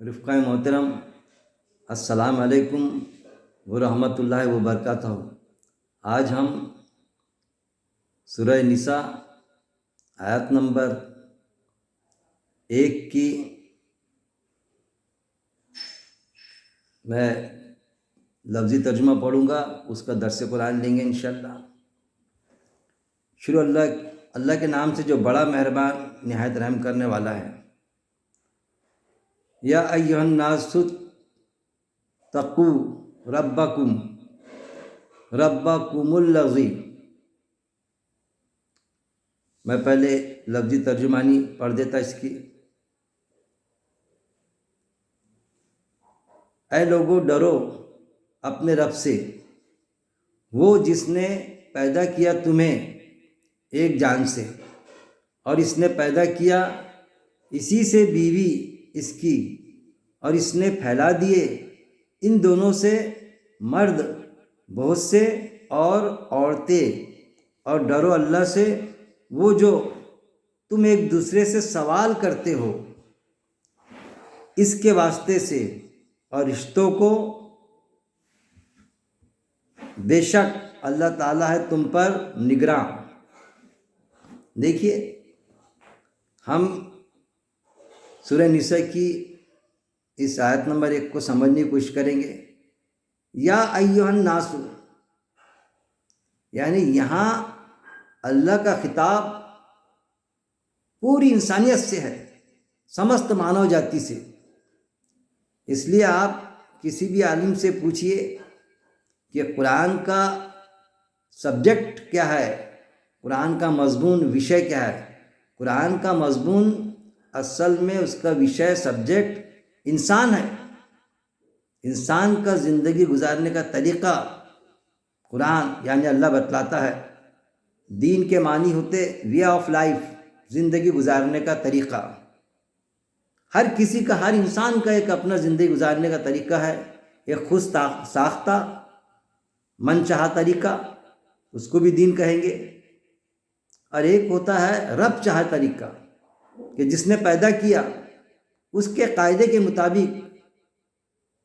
رفقہ محترم، السلام علیکم ورحمۃ اللہ وبرکاتہ۔ آج ہم سورہ نساء آیت نمبر 1 کی میں لفظی ترجمہ پڑھوں گا، اس کا درس قرآن لیں گے انشاءاللہ۔ شروع اللہ کے نام سے جو بڑا مہربان نہایت رحم کرنے والا ہے۔ یا ایھا الناس اتقوا ربکم الذی، میں پہلے لفظی ترجمانی پڑھ دیتا اس کی۔ اے لوگو ڈرو اپنے رب سے، وہ جس نے پیدا کیا تمہیں ایک جان سے، اور اس نے پیدا کیا اسی سے بیوی اس کی، اور اس نے پھیلا دیے ان دونوں سے مرد بہت سے اور عورتیں، اور ڈرو اللہ سے وہ جو تم ایک دوسرے سے سوال کرتے ہو اس کے واسطے سے، اور رشتوں کو، بے شک اللہ تعالیٰ ہے تم پر نگراں۔ دیکھیے، ہم سورہ نساء کی اس آیت نمبر 1 کو سمجھنے کی کوشش کریں گے۔ یا ایھا الناس، یعنی یہاں اللہ کا خطاب پوری انسانیت سے ہے، سمست مانو جاتی سے۔ اس لیے آپ کسی بھی عالم سے پوچھئے کہ قرآن کا سبجیکٹ کیا ہے، قرآن کا مضمون وشے کیا ہے۔ قرآن کا مضمون اصل میں اس کا وشے سبجیکٹ انسان ہے، انسان کا زندگی گزارنے کا طریقہ قرآن یعنی اللہ بتلاتا ہے۔ دین کے معنی ہوتے وے آف لائف، زندگی گزارنے کا طریقہ۔ ہر کسی کا، ہر انسان کا ایک اپنا زندگی گزارنے کا طریقہ ہے، ایک خود ساختہ من چاہا طریقہ، اس کو بھی دین کہیں گے، اور ایک ہوتا ہے رب چاہا طریقہ، کہ جس نے پیدا کیا اس کے قاعدے کے مطابق،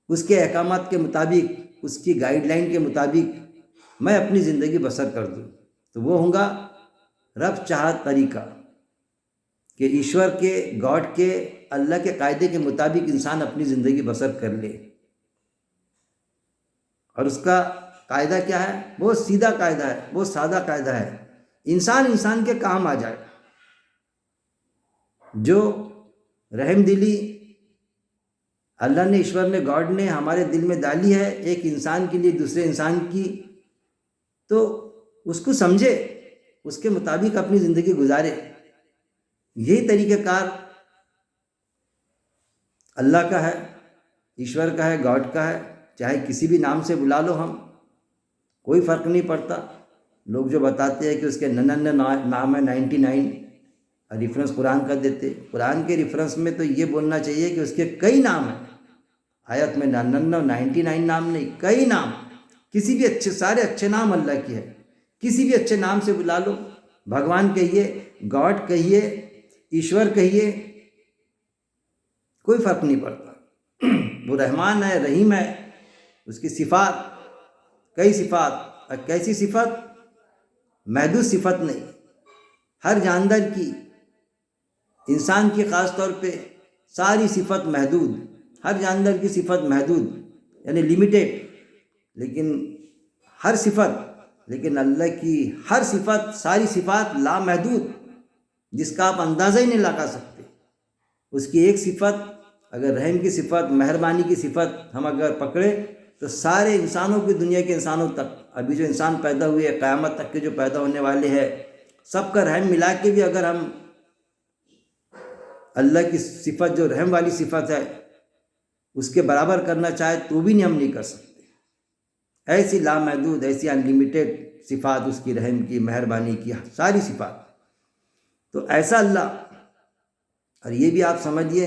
اس کے احکامات کے مطابق، اس کی گائیڈ لائن کے مطابق میں اپنی زندگی بسر کر دوں، تو وہ ہوگا رب چاہا طریقہ، کہ ایشور کے، گاڈ کے، اللہ کے قاعدے کے مطابق انسان اپنی زندگی بسر کر لے۔ اور اس کا قاعدہ کیا ہے؟ بہت سیدھا قاعدہ ہے، بہت سادہ قاعدہ ہے، انسان کے کام آ جائے۔ جو رحم دلی اللہ نے، ایشور نے، گاڈ نے ہمارے دل میں ڈالی ہے ایک انسان کے لیے دوسرے انسان کی، تو اس کو سمجھے، اس کے مطابق اپنی زندگی گزارے۔ یہی طریقہ کار اللہ کا ہے، ایشور کا ہے، گاڈ کا ہے، چاہے کسی بھی نام سے بلا لو، ہم کوئی فرق نہیں پڑتا۔ لوگ جو بتاتے ہیں کہ اس کے 99 نام ہے، 99 ریفرنس قرآن کا دیتے، قرآن کے ریفرنس میں تو یہ بولنا چاہیے کہ اس کے کئی نام ہیں۔ آیت میں 99 نام نہیں، کئی نام، کسی بھی اچھے، سارے اچھے نام اللہ کی ہے، کسی بھی اچھے نام سے بلا لو، بھگوان کہیے، گاڈ کہیے، ایشور کہیے، کوئی فرق نہیں پڑتا۔ وہ رحمان ہے، رحیم ہے، اس کی صفات، کئی صفات، اور کیسی صفت؟ محدود صفت نہیں، ہر جاندار کی، انسان کی خاص طور پہ ساری صفت محدود، ہر جاندار کی صفت محدود یعنی لیمیٹیڈ، لیکن ہر صفت، لیکن اللہ کی ہر صفت، ساری صفات لامحدود، جس کا آپ اندازہ ہی نہیں لگا سکتے۔ اس کی ایک صفت، اگر رحم کی صفت، مہربانی کی صفت ہم اگر پکڑے تو سارے انسانوں کی، دنیا کے انسانوں تک، ابھی جو انسان پیدا ہوئے، قیامت تک کے جو پیدا ہونے والے ہیں، سب کا رحم ملا کے بھی اگر ہم اللہ کی صفت جو رحم والی صفت ہے اس کے برابر کرنا چاہے تو بھی ہم نہیں کر سکتے۔ ایسی لامحدود، ایسی انلیمیٹڈ صفات اس کی، رحم کی، مہربانی کی، ساری صفات۔ تو ایسا اللہ، اور یہ بھی آپ سمجھیے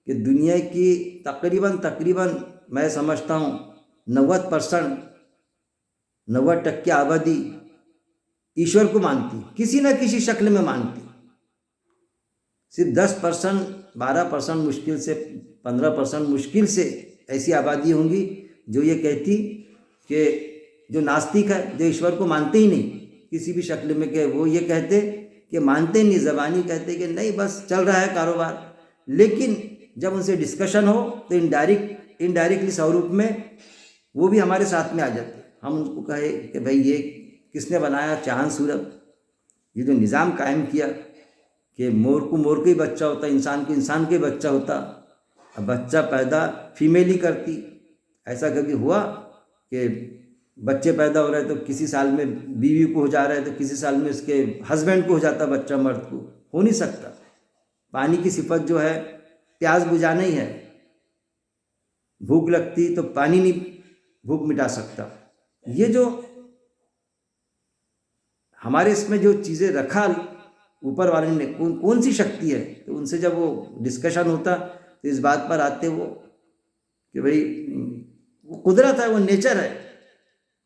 کہ دنیا کی تقریباً میں سمجھتا ہوں 90% آبادی ایشور کو مانتی، کسی نہ کسی شکل میں مانتی۔ صرف 10% 12% مشکل سے 15% مشکل سے ایسی آبادی ہوں گی جو یہ کہتی کہ جو ناستک ہے، جو ایشور کو مانتے ہی نہیں کسی بھی شکل میں، کہ وہ یہ کہتے کہ مانتے نہیں، زبانی کہتے کہ نہیں بس چل رہا ہے کاروبار، لیکن جب ان سے ڈسکشن ہو تو انڈائریکٹلی سوروپ میں وہ بھی ہمارے ساتھ میں آ جاتے. ہم ان کو کہے کہ بھائی یہ کس نے بنایا چاند سورج، یہ جو نظام قائم کیا کہ مور کو مور کا ہی بچہ ہوتا، انسان کو انسان کا ہی بچہ ہوتا، اب بچہ پیدا فیمیل ہی کرتی. ایسا کبھی ہوا کہ بچے پیدا ہو رہے تو کسی سال میں بیوی کو ہو جا رہا ہے تو کسی سال میں اس کے ہسبینڈ کو ہو جاتا بچہ، مرد کو ہو نہیں سکتا. پانی کی صفت جو ہے پیاس بجھانا ہی ہے، بھوک لگتی تو پانی نہیں بھوک مٹا سکتا. یہ جو ہمارے اس میں جو چیزیں رکھا اوپر والے نے، کون سی شکتی ہے، تو ان سے جب وہ ڈسکشن ہوتا تو اس بات پر آتے وہ کہ بھئی وہ قدرت ہے، وہ نیچر ہے.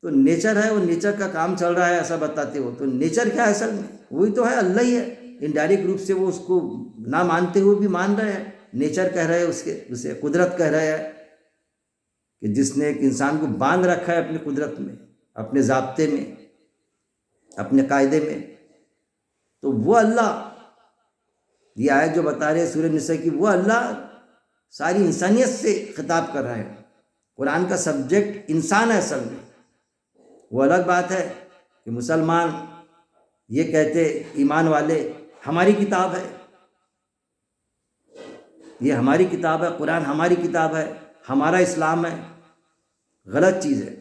تو نیچر ہے، وہ نیچر کا کام چل رہا ہے ایسا بتاتے ہو. تو نیچر کیا ہے اصل میں؟ وہی تو ہے، اللہ ہی ہے. انڈائریکٹ روپ سے وہ اس کو نہ مانتے ہوئے بھی مان رہے ہیں. نیچر کہہ رہے ہیں اسے قدرت کہہ رہے ہیں کہ جس نے ایک انسان کو باندھ رکھا ہے اپنی قدرت میں، اپنے ضابطے میں، اپنے قاعدے میں. تو وہ اللہ، یہ آیت جو بتا رہے ہیں سورہ نساء کی، وہ اللہ ساری انسانیت سے خطاب کر رہا ہے. قرآن کا سبجیکٹ انسان ہے اصل میں. وہ الگ بات ہے کہ مسلمان یہ کہتے ایمان والے ہماری کتاب ہے، یہ ہماری کتاب ہے، قرآن ہماری کتاب ہے، ہمارا اسلام ہے. غلط چیز ہے.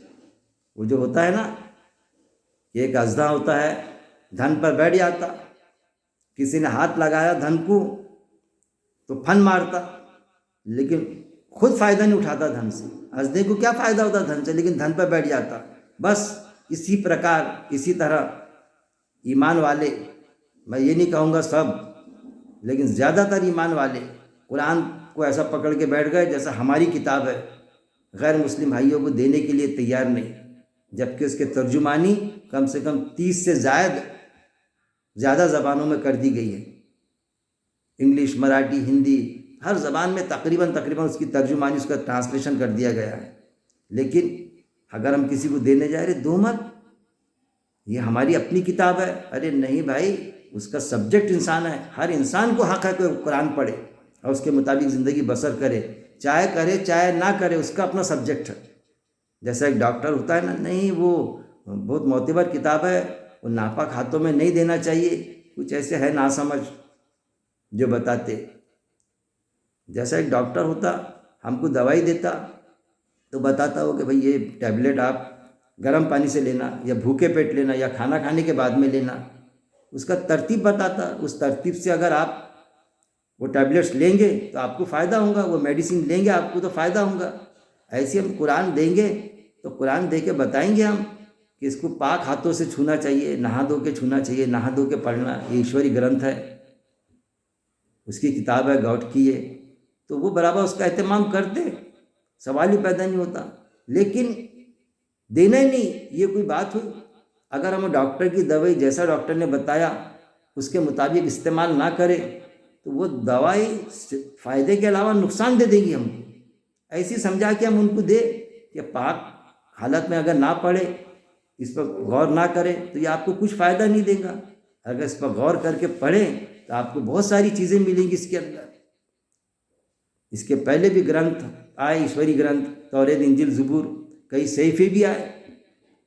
وہ جو ہوتا ہے نا کہ ایک اژدھا ہوتا ہے دھن پر بیٹھ جاتا، کسی نے ہاتھ لگایا دھن کو تو پھن مارتا، لیکن خود فائدہ نہیں اٹھاتا دھن سے. اژدھے کو کیا فائدہ ہوتا دھن سے، لیکن دھن پر بیٹھ جاتا. بس اسی پرکار، اسی طرح ایمان والے، میں یہ نہیں کہوں گا سب، لیکن زیادہ تر ایمان والے قرآن کو ایسا پکڑ کے بیٹھ گئے جیسا ہماری کتاب ہے، غیر مسلم بھائیوں کو دینے کے لیے تیار نہیں. جبکہ اس کے ترجمانی کم سے کم 30 سے زیادہ زبانوں میں کر دی گئی ہے. انگلش، مراٹھی، ہندی، ہر زبان میں تقریباً اس کی ترجمانی، اس کا ٹرانسلیشن کر دیا گیا ہے. لیکن اگر ہم کسی کو دینے جا رہے، دو مت، یہ ہماری اپنی کتاب ہے. ارے نہیں بھائی، اس کا سبجیکٹ انسان ہے. ہر انسان کو حق ہے کہ قرآن پڑھے اور اس کے مطابق زندگی بسر کرے، چاہے کرے چاہے نہ کرے، اس کا اپنا سبجیکٹ ہے. جیسا ایک ڈاکٹر ہوتا ہے نا، نہیں وہ بہت معتبر کتاب ہے، وہ ناپاک ہاتھوں میں نہیں دینا چاہیے. کچھ ایسے ہے ناسمجھ جو بتاتے. جیسا ایک ڈاکٹر ہوتا، ہم کو دوائی دیتا تو بتاتا ہو کہ بھئی یہ ٹیبلٹ آپ گرم پانی سے لینا، یا بھوکے پیٹ لینا، یا کھانا کھانے کے بعد میں لینا. اس کا ترتیب بتاتا. اس ترتیب سے اگر آپ وہ ٹیبلٹس لیں گے تو آپ کو فائدہ ہوگا، وہ میڈیسن لیں گے آپ کو تو فائدہ ہوگا. ایسے ہم قرآن دیں گے تو قرآن دے کے بتائیں گے ہم کہ اس کو پاک ہاتھوں سے چھونا چاہیے، نہا دھو کے چھونا چاہیے، نہا دھو کے پڑھنا. یہ ایشوری گرنتھ ہے، اس کی کتاب ہے گاڈ کی ہے. تو وہ برابر اس کا اہتمام کرتے، سوال ہی پیدا نہیں ہوتا. لیکن دینا ہی نہیں، یہ کوئی بات ہوئی؟ اگر ہم ڈاکٹر کی دوائی جیسا ڈاکٹر نے بتایا اس کے مطابق استعمال نہ کرے تو وہ دوائی فائدے کے علاوہ نقصان دے دے گی ہم کو. ایسی سمجھا کہ ہم ان کو دے کہ پاک حالت میں اگر نہ پڑھے، اس پر غور نہ کرے تو یہ آپ کو کچھ فائدہ نہیں دے گا. اگر اس پر غور کر کے پڑھیں تو آپ کو بہت ساری چیزیں ملیں گی اس کے اندر. اس کے پہلے بھی گرنتھ آئے، ایشوری گرنتھ، توریت، انجیل، زبور، کئی صحیفے بھی آئے.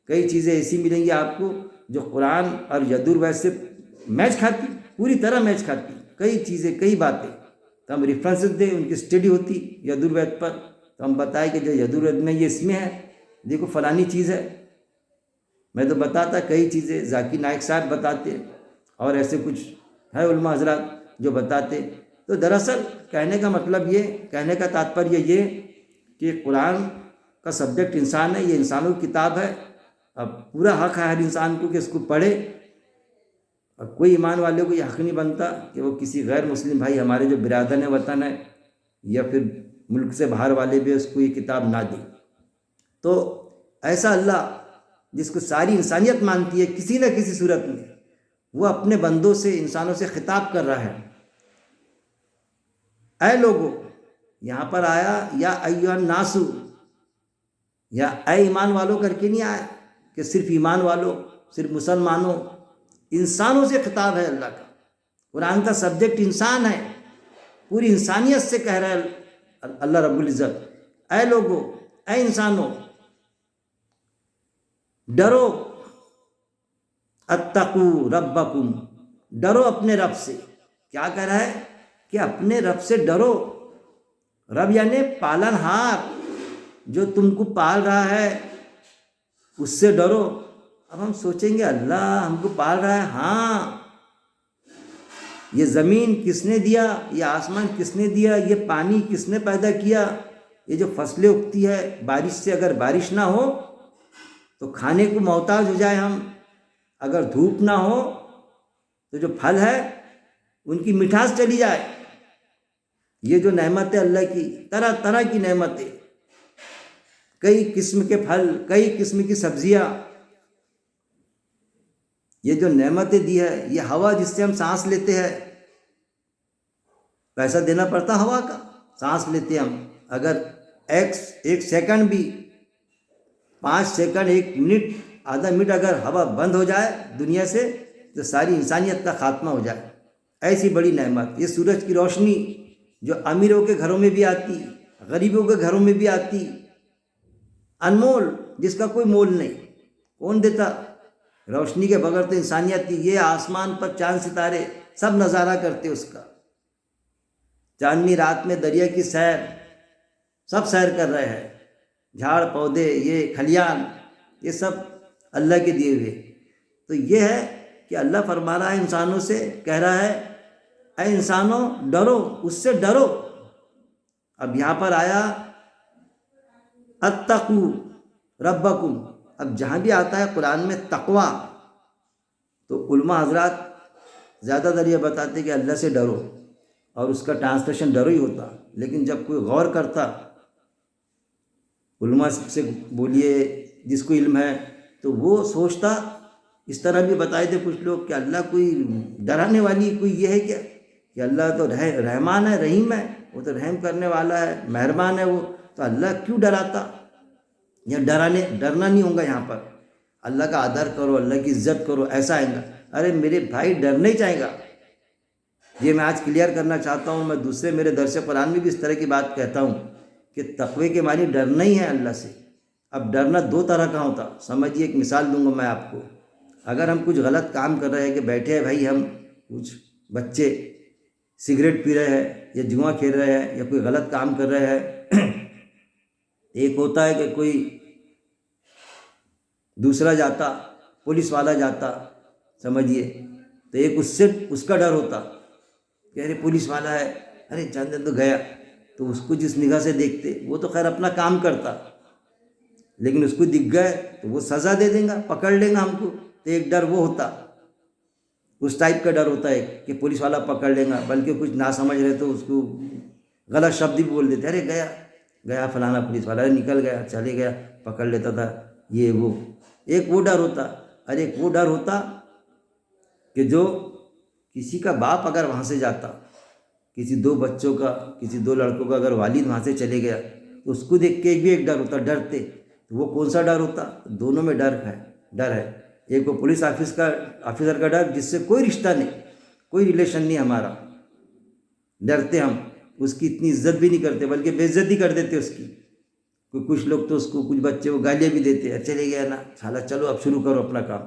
کئی چیزیں ایسی ملیں گی آپ کو جو قرآن اور یجروید سے میچ کھاتی، پوری طرح میچ کھاتی. کئی چیزیں، کئی باتیں تو ہم ریفرنسز دیں، ان کی اسٹڈی ہوتی یجروید پر تو ہم بتائیں کہ جو یجروید میں یہ اس میں ہے، دیکھو فلانی چیز ہے. میں تو بتاتا کئی چیزیں، ذاکر نائک صاحب بتاتے، اور ایسے کچھ ہے علماء حضرات جو بتاتے. تو دراصل کہنے کا مطلب یہ، کہنے کا تاتپریہ یہ کہ قرآن کا سبجیکٹ انسان ہے، یہ انسانوں کی کتاب ہے. اب پورا حق ہے ہر انسان کو کہ اس کو پڑھے، اور کوئی ایمان والے کو یہ حق نہیں بنتا کہ وہ کسی غیر مسلم بھائی، ہمارے جو برادر وطن ہے یا پھر ملک سے باہر والے بھی اس کو یہ کتاب نہ دیں. تو ایسا اللہ جس کو ساری انسانیت مانتی ہے، کسی نہ کسی صورت میں وہ اپنے بندوں سے، انسانوں سے خطاب کر رہا ہے. اے لوگو، یہاں پر آیا یا ایھا الناس، یا اے ایمان والوں کر کے نہیں آیا کہ صرف ایمان والوں، صرف مسلمانوں، انسانوں سے خطاب ہے اللہ کا۔ قرآن کا سبجیکٹ انسان ہے، پوری انسانیت سے کہہ رہا ہے اللہ رب العزت، اے لوگو، اے انسانوں، ڈرو، اتقو ربکم، ڈرو اپنے رب سے۔ کیا کہہ رہا ہے کہ اپنے رب سے ڈرو۔ رب یعنی پالن ہار، جو تم کو پال رہا ہے اس سے ڈرو۔ اب ہم سوچیں گے اللہ ہم کو پال رہا ہے، ہاں، یہ زمین کس نے دیا، یہ آسمان کس نے دیا، یہ پانی کس نے پیدا کیا، یہ جو فصلیں اگتی ہے بارش سے، اگر بارش نہ ہو تو کھانے کو محتاج ہو جائے ہم، اگر دھوپ نہ ہو تو جو پھل ہے ان کی مٹھاس چلی جائے۔ یہ جو نعمتیں اللہ کی، طرح طرح کی نعمتیں، کئی قسم کے پھل، کئی قسم کی سبزیاں، یہ جو نعمتیں دی ہے، یہ ہوا جس سے ہم سانس لیتے ہیں، پیسہ دینا پڑتا ہوا کا، سانس لیتے ہم، اگر ایک سیکنڈ بھی، 5 سیکنڈ، 1 منٹ، آدھا منٹ اگر ہوا بند ہو جائے دنیا سے تو ساری انسانیت کا خاتمہ ہو جائے۔ ایسی بڑی نعمت، یہ سورج کی روشنی جو امیروں کے گھروں میں بھی آتی، غریبوں کے گھروں میں بھی آتی، انمول، جس کا کوئی مول نہیں، کون دیتا؟ روشنی کے بغیر تو انسانیت کی، یہ آسمان پر چاند ستارے سب نظارہ کرتے اس کا، چاندنی رات میں دریا کی سیر، سب سیر کر رہے ہیں، جھاڑ پودے، یہ کھلیان، یہ سب اللہ کے دیے ہوئے۔ تو یہ ہے کہ اللہ فرما رہا ہے انسانوں سے، کہہ رہا ہے اے انسانوں ڈرو، اس سے ڈرو۔ اب یہاں پر آیا اتقو ربکم، اب جہاں بھی آتا ہے قرآن میں تقوی، تو علماء حضرات زیادہ تر یہ بتاتے کہ اللہ سے ڈرو، اور اس کا ٹرانسلیشن ڈرو ہی ہوتا، لیکن جب کوئی غور کرتا، علماء سے بولیے جس کو علم ہے، تو وہ سوچتا، اس طرح بھی بتائے تھے کچھ لوگ کہ اللہ کوئی ڈرانے والی کوئی یہ ہے کیا، کہ اللہ تو رحمان ہے، رحیم ہے، وہ تو رحم کرنے والا ہے، مہربان ہے وہ، تو اللہ کیوں ڈراتا؟ یا ڈرنا نہیں ہوگا یہاں پر، اللہ کا آدر کرو، اللہ کی عزت کرو، ایسا آئے گا۔ ارے میرے بھائی ڈرنا ہی چاہے گا، یہ میں آج کلیئر کرنا چاہتا ہوں، میں دوسرے میرے درس قرآن میں بھی اس طرح کی بات کہتا ہوں کہ تقوی کے معنی ڈرنا ہی ہے اللہ سے۔ اب ڈرنا 2 طرح کا ہوتا، سمجھیے، ایک مثال دوں گا میں آپ کو۔ اگر ہم کچھ غلط کام کر رہے ہیں، کہ بیٹھے ہیں بھائی ہم، کچھ بچے سگریٹ پی رہے ہیں یا جوا کھیل رہے ہیں یا کوئی غلط کام کر رہے ہیں، ایک ہوتا ہے کہ کوئی دوسرا جاتا، پولیس والا جاتا، سمجھیے، تو ایک اس کا ڈر ہوتا کہ ارے پولیس والا ہے، ارے چند دن تو گیا، تو اس کو جس نگاہ سے دیکھتے، وہ تو خیر اپنا کام کرتا، لیکن اس کو دکھ گئے تو وہ سزا دے دیں گا، پکڑ لیں گا ہم کو، تو ایک ڈر وہ ہوتا، اس ٹائپ کا ڈر ہوتا ہے کہ پولیس والا پکڑ لیں گا، بلکہ کچھ نہ سمجھ رہے تو اس کو غلط شبد بھی بول دیتے، ارے گیا فلانا پولیس والا، ارے نکل گیا، چلے گیا، پکڑ لیتا تھا، یہ وہ، ایک وہ ڈر ہوتا۔ اور ایک وہ ڈر ہوتا کہ جو کسی کا باپ اگر وہاں سے جاتا، کسی 2 بچوں کا، کسی 2 لڑکوں کا اگر والد وہاں سے چلے گیا، تو اس کو دیکھ کے بھی ایک ڈر ہوتا، ڈرتے۔ تو وہ کون سا ڈر ہوتا؟ دونوں میں ڈر ہے۔ ایک وہ پولیس آفیسر کا ڈر، جس سے کوئی رشتہ نہیں، کوئی ریلیشن نہیں ہمارا، ڈرتے ہم، اس کی اتنی عزت بھی نہیں کرتے، بلکہ بے عزتی کر دیتے اس کی۔ کچھ لوگ تو اس کو، کچھ بچے وہ گالیاں بھی دیتے ہیں، چلے گیا نا سالا، چلو اب شروع کرو اپنا کام۔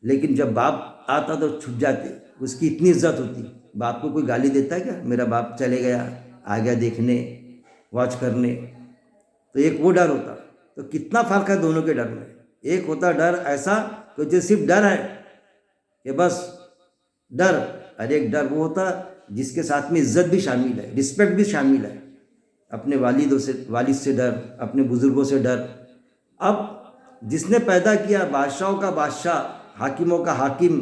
لیکن جب باپ آتا تو چھپ جاتے، اس کی اتنی عزت ہوتی۔ باپ کو کوئی گالی دیتا ہے کیا؟ میرا باپ چلے گیا، آ گیا دیکھنے، واچ کرنے، تو ایک وہ ڈر ہوتا۔ تو کتنا فرق ہے دونوں کے ڈر میں۔ ایک ہوتا ڈر ایسا کہ جو صرف ڈر ہے کہ بس ڈر، اور ایک ڈر وہ ہوتا جس کے ساتھ میں عزت بھی شامل ہے، رسپیکٹ بھی شامل ہے، اپنے والد سے ڈر، اپنے بزرگوں سے ڈر۔ اب جس نے پیدا کیا، بادشاہوں کا بادشاہ، حاکموں کا حاکم،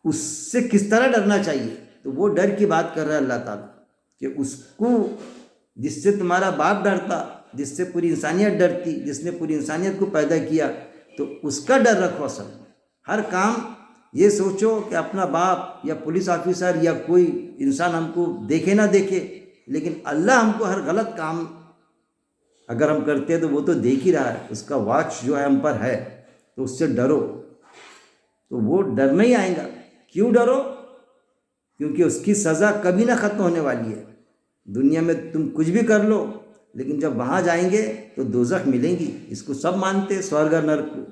اس سے کس طرح ڈرنا چاہیے؟ تو وہ ڈر کی بات کر رہا ہے اللہ تعالیٰ، کہ اس کو، جس سے تمہارا باپ ڈرتا، جس سے پوری انسانیت ڈرتی، جس نے پوری انسانیت کو پیدا کیا، تو اس کا ڈر رکھو۔ اصل میں ہر کام یہ سوچو کہ اپنا باپ یا پولیس آفیسر یا کوئی انسان ہم کو دیکھے نہ دیکھے، لیکن اللہ ہم کو ہر غلط کام اگر ہم کرتے ہیں تو وہ تو دیکھ ہی رہا ہے، اس کا واچ جو ہے ہم پر ہے، تو اس سے ڈرو۔ تو وہ ڈر نہیں آئے گا۔ کیوں ڈرو؟ کیونکہ اس کی سزا کبھی نہ ختم ہونے والی ہے۔ دنیا میں تم کچھ بھی کر لو، لیکن جب وہاں جائیں گے تو دوزخ ملیں گی۔ اس کو سب مانتے ہیں، سورگ اور نرک کو،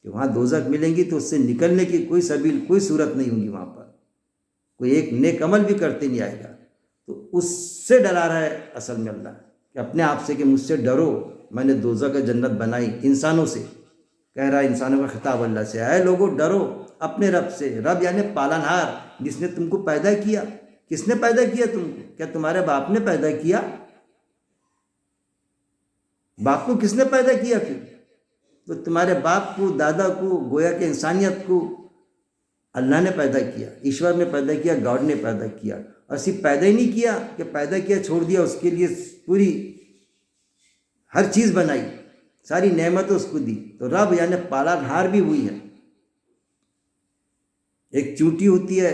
کہ وہاں دوزخ ملیں گی، تو اس سے نکلنے کی کوئی سبیل، کوئی صورت نہیں ہوگی وہاں پر، کوئی ایک نیک عمل بھی کرتے نہیں آئے گا۔ تو اس سے ڈرا رہا ہے اصل میں اللہ، کہ اپنے آپ سے کہ مجھ سے ڈرو، میں نے دوزخ کا جنت بنائی انسانوں سے، کہہ رہا ہے انسانوں کا خطاب اللہ سے، اے لوگو ڈرو اپنے رب سے۔ رب یعنی پالنہار، جس نے تم کو پیدا کیا۔ کس نے پیدا کیا تم کو؟ کیا تمہارے باپ نے پیدا کیا؟ باپ کو کس نے پیدا کیا پھر؟ تو تمہارے باپ کو، دادا کو، گویا کہ انسانیت کو اللہ نے پیدا کیا، ایشور نے پیدا کیا، گاڈ نے پیدا کیا۔ اور صرف پیدا ہی نہیں کیا کہ پیدا کیا چھوڑ دیا، اس کے لیے پوری ہر چیز بنائی، ساری نعمتیں اس کو دی۔ تو رب یعنی پالنہار بھی وہی ہے۔ ایک چونٹی ہوتی ہے،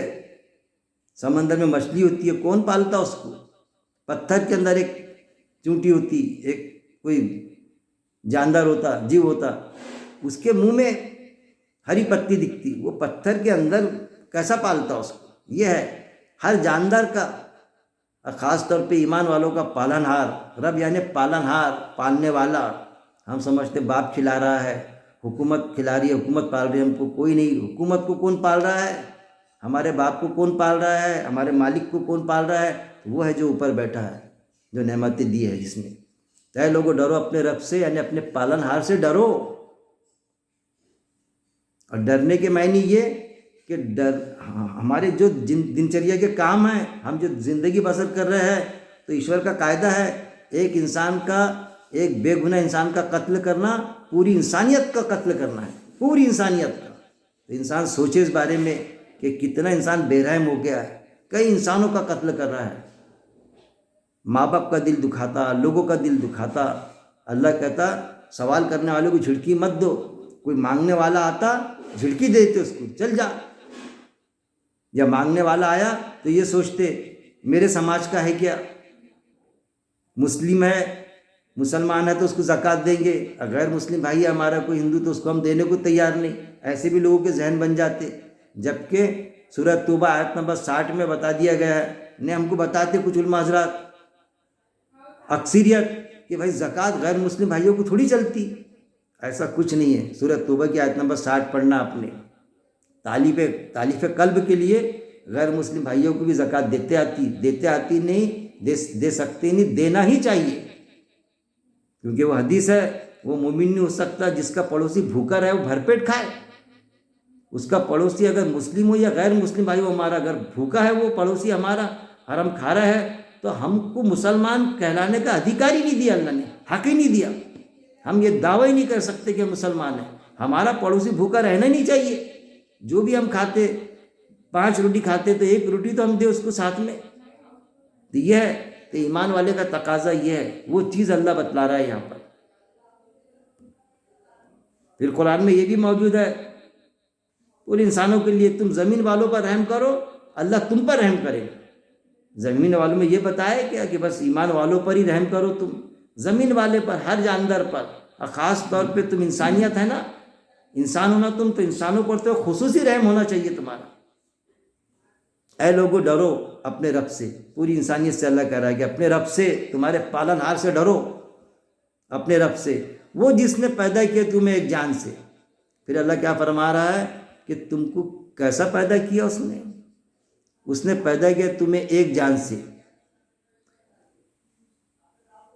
سمندر میں مچھلی ہوتی ہے، کون پالتا اس کو؟ پتھر کے اندر ایک چونٹی ہوتی، ایک کوئی جاندار ہوتا، جیو ہوتا، اس کے منہ میں ہری پتی دکھتی، وہ پتھر کے اندر کیسا پالتا اس کو؟ یہ ہے ہر جاندار کا، خاص طور پہ ایمان والوں کا پالنہار۔ رب یعنی پالنہار، پالنے والا۔ ہم سمجھتے باپ کھلا رہا ہے، حکومت کھلا رہی ہے، حکومت پال رہی ہے ہم کو، کوئی نہیں۔ حکومت کو کون پال رہا ہے؟ ہمارے باپ کو کون پال رہا ہے؟ ہمارے مالک کو کون پال رہا ہے؟ وہ ہے جو اوپر بیٹھا ہے، جو نعمتیں دی ہے جس نے۔ تو اے لوگوں ڈرو اپنے رب سے، یعنی اپنے پالنہار سے ڈرو۔ اور ڈرنے کے معنی یہ کہ ہمارے جو دنچریا کے کام ہیں، ہم جو زندگی بسر کر رہے ہیں، تو ایشور کا قاعدہ ہے ایک انسان کا، ایک بے گناہ انسان کا قتل کرنا پوری انسانیت کا قتل کرنا ہے، پوری انسانیت کا۔ تو انسان سوچے اس بارے میں کہ کتنا انسان بے رحم ہو گیا ہے، کئی انسانوں کا قتل کر رہا ہے، ماں باپ کا دل دکھاتا، لوگوں کا دل دکھاتا۔ اللہ کہتا سوال کرنے والوں کو جھڑکی مت دو، کوئی مانگنے والا آتا جھڑکی دیتے اس کو، چل جا۔ یا مانگنے والا آیا تو یہ سوچتے میرے سماج کا ہے کیا، مسلم ہے، مسلمان ہے تو اس کو زکوٰۃ دیں گے، غیر مسلم بھائی ہے ہمارا کوئی ہندو تو اس کو ہم دینے کو تیار نہیں۔ ایسے بھی لوگوں کے ذہن بن جاتے، جبکہ سورہ توبہ آیت نمبر 60 میں بتا دیا گیا ہے، نے ہم کو بتاتے کچھ علماء حضرات، اکثریت، کہ بھائی زکوٰۃ غیر مسلم بھائیوں کو تھوڑی چلتی۔ ایسا کچھ نہیں ہے۔ سورہ توبہ کی آیت نمبر 60 پڑھنا آپ نے، تالیف قلب کے لیے غیر مسلم بھائیوں کو بھی زکوٰۃ دیتے آتی نہیں، دے سکتے نہیں، دینا ہی چاہیے، کیونکہ وہ حدیث ہے وہ مومن نہیں ہو سکتا جس کا پڑوسی بھوکا رہے وہ بھرپیٹ کھائے۔ اس کا پڑوسی اگر مسلم ہو یا غیر مسلم بھائی ہو ہمارا، اگر بھوکا ہے وہ پڑوسی ہمارا اور ہم کھا رہے ہیں، تو ہم کو مسلمان کہلانے کا ادھیکار ہی نہیں دیا اللہ نے، حق ہی نہیں دیا۔ ہم یہ دعویٰ ہی نہیں کر سکتے کہ ہم مسلمان ہیں۔ ہمارا پڑوسی بھوکا رہنا نہیں چاہیے۔ جو بھی ہم کھاتے، 5 روٹی کھاتے تو 1 روٹی تو ہم دے اس کو ساتھ میں۔ تو یہ ہے کہ ایمان والے کا تقاضا یہ ہے، وہ چیز اللہ بتلا رہا ہے یہاں پر۔ پھر قرآن میں یہ بھی موجود ہے پورے انسانوں کے لیے، تم زمین والوں پر رحم کرو اللہ تم پر رحم کرے گا۔ زمین والوں میں یہ بتایا کیا کہ بس ایمان والوں پر ہی رحم کرو، تم زمین والے پر، ہر جاندار پر، اور خاص طور پہ تم انسانیت ہے نا، انسان ہونا تم، تو انسانوں پر تو خصوصی رحم ہونا چاہیے تمہارا۔ اے لوگوں ڈرو اپنے رب سے، پوری انسانیت سے اللہ کہہ رہا ہے کہ اپنے رب سے، تمہارے پالنہار سے ڈرو، اپنے رب سے، وہ جس نے پیدا کیا تمہیں ایک جان سے۔ پھر اللہ کیا فرما رہا ہے کہ تم کو کیسا پیدا کیا اس نے پیدا کیا تمہیں ایک جان سے۔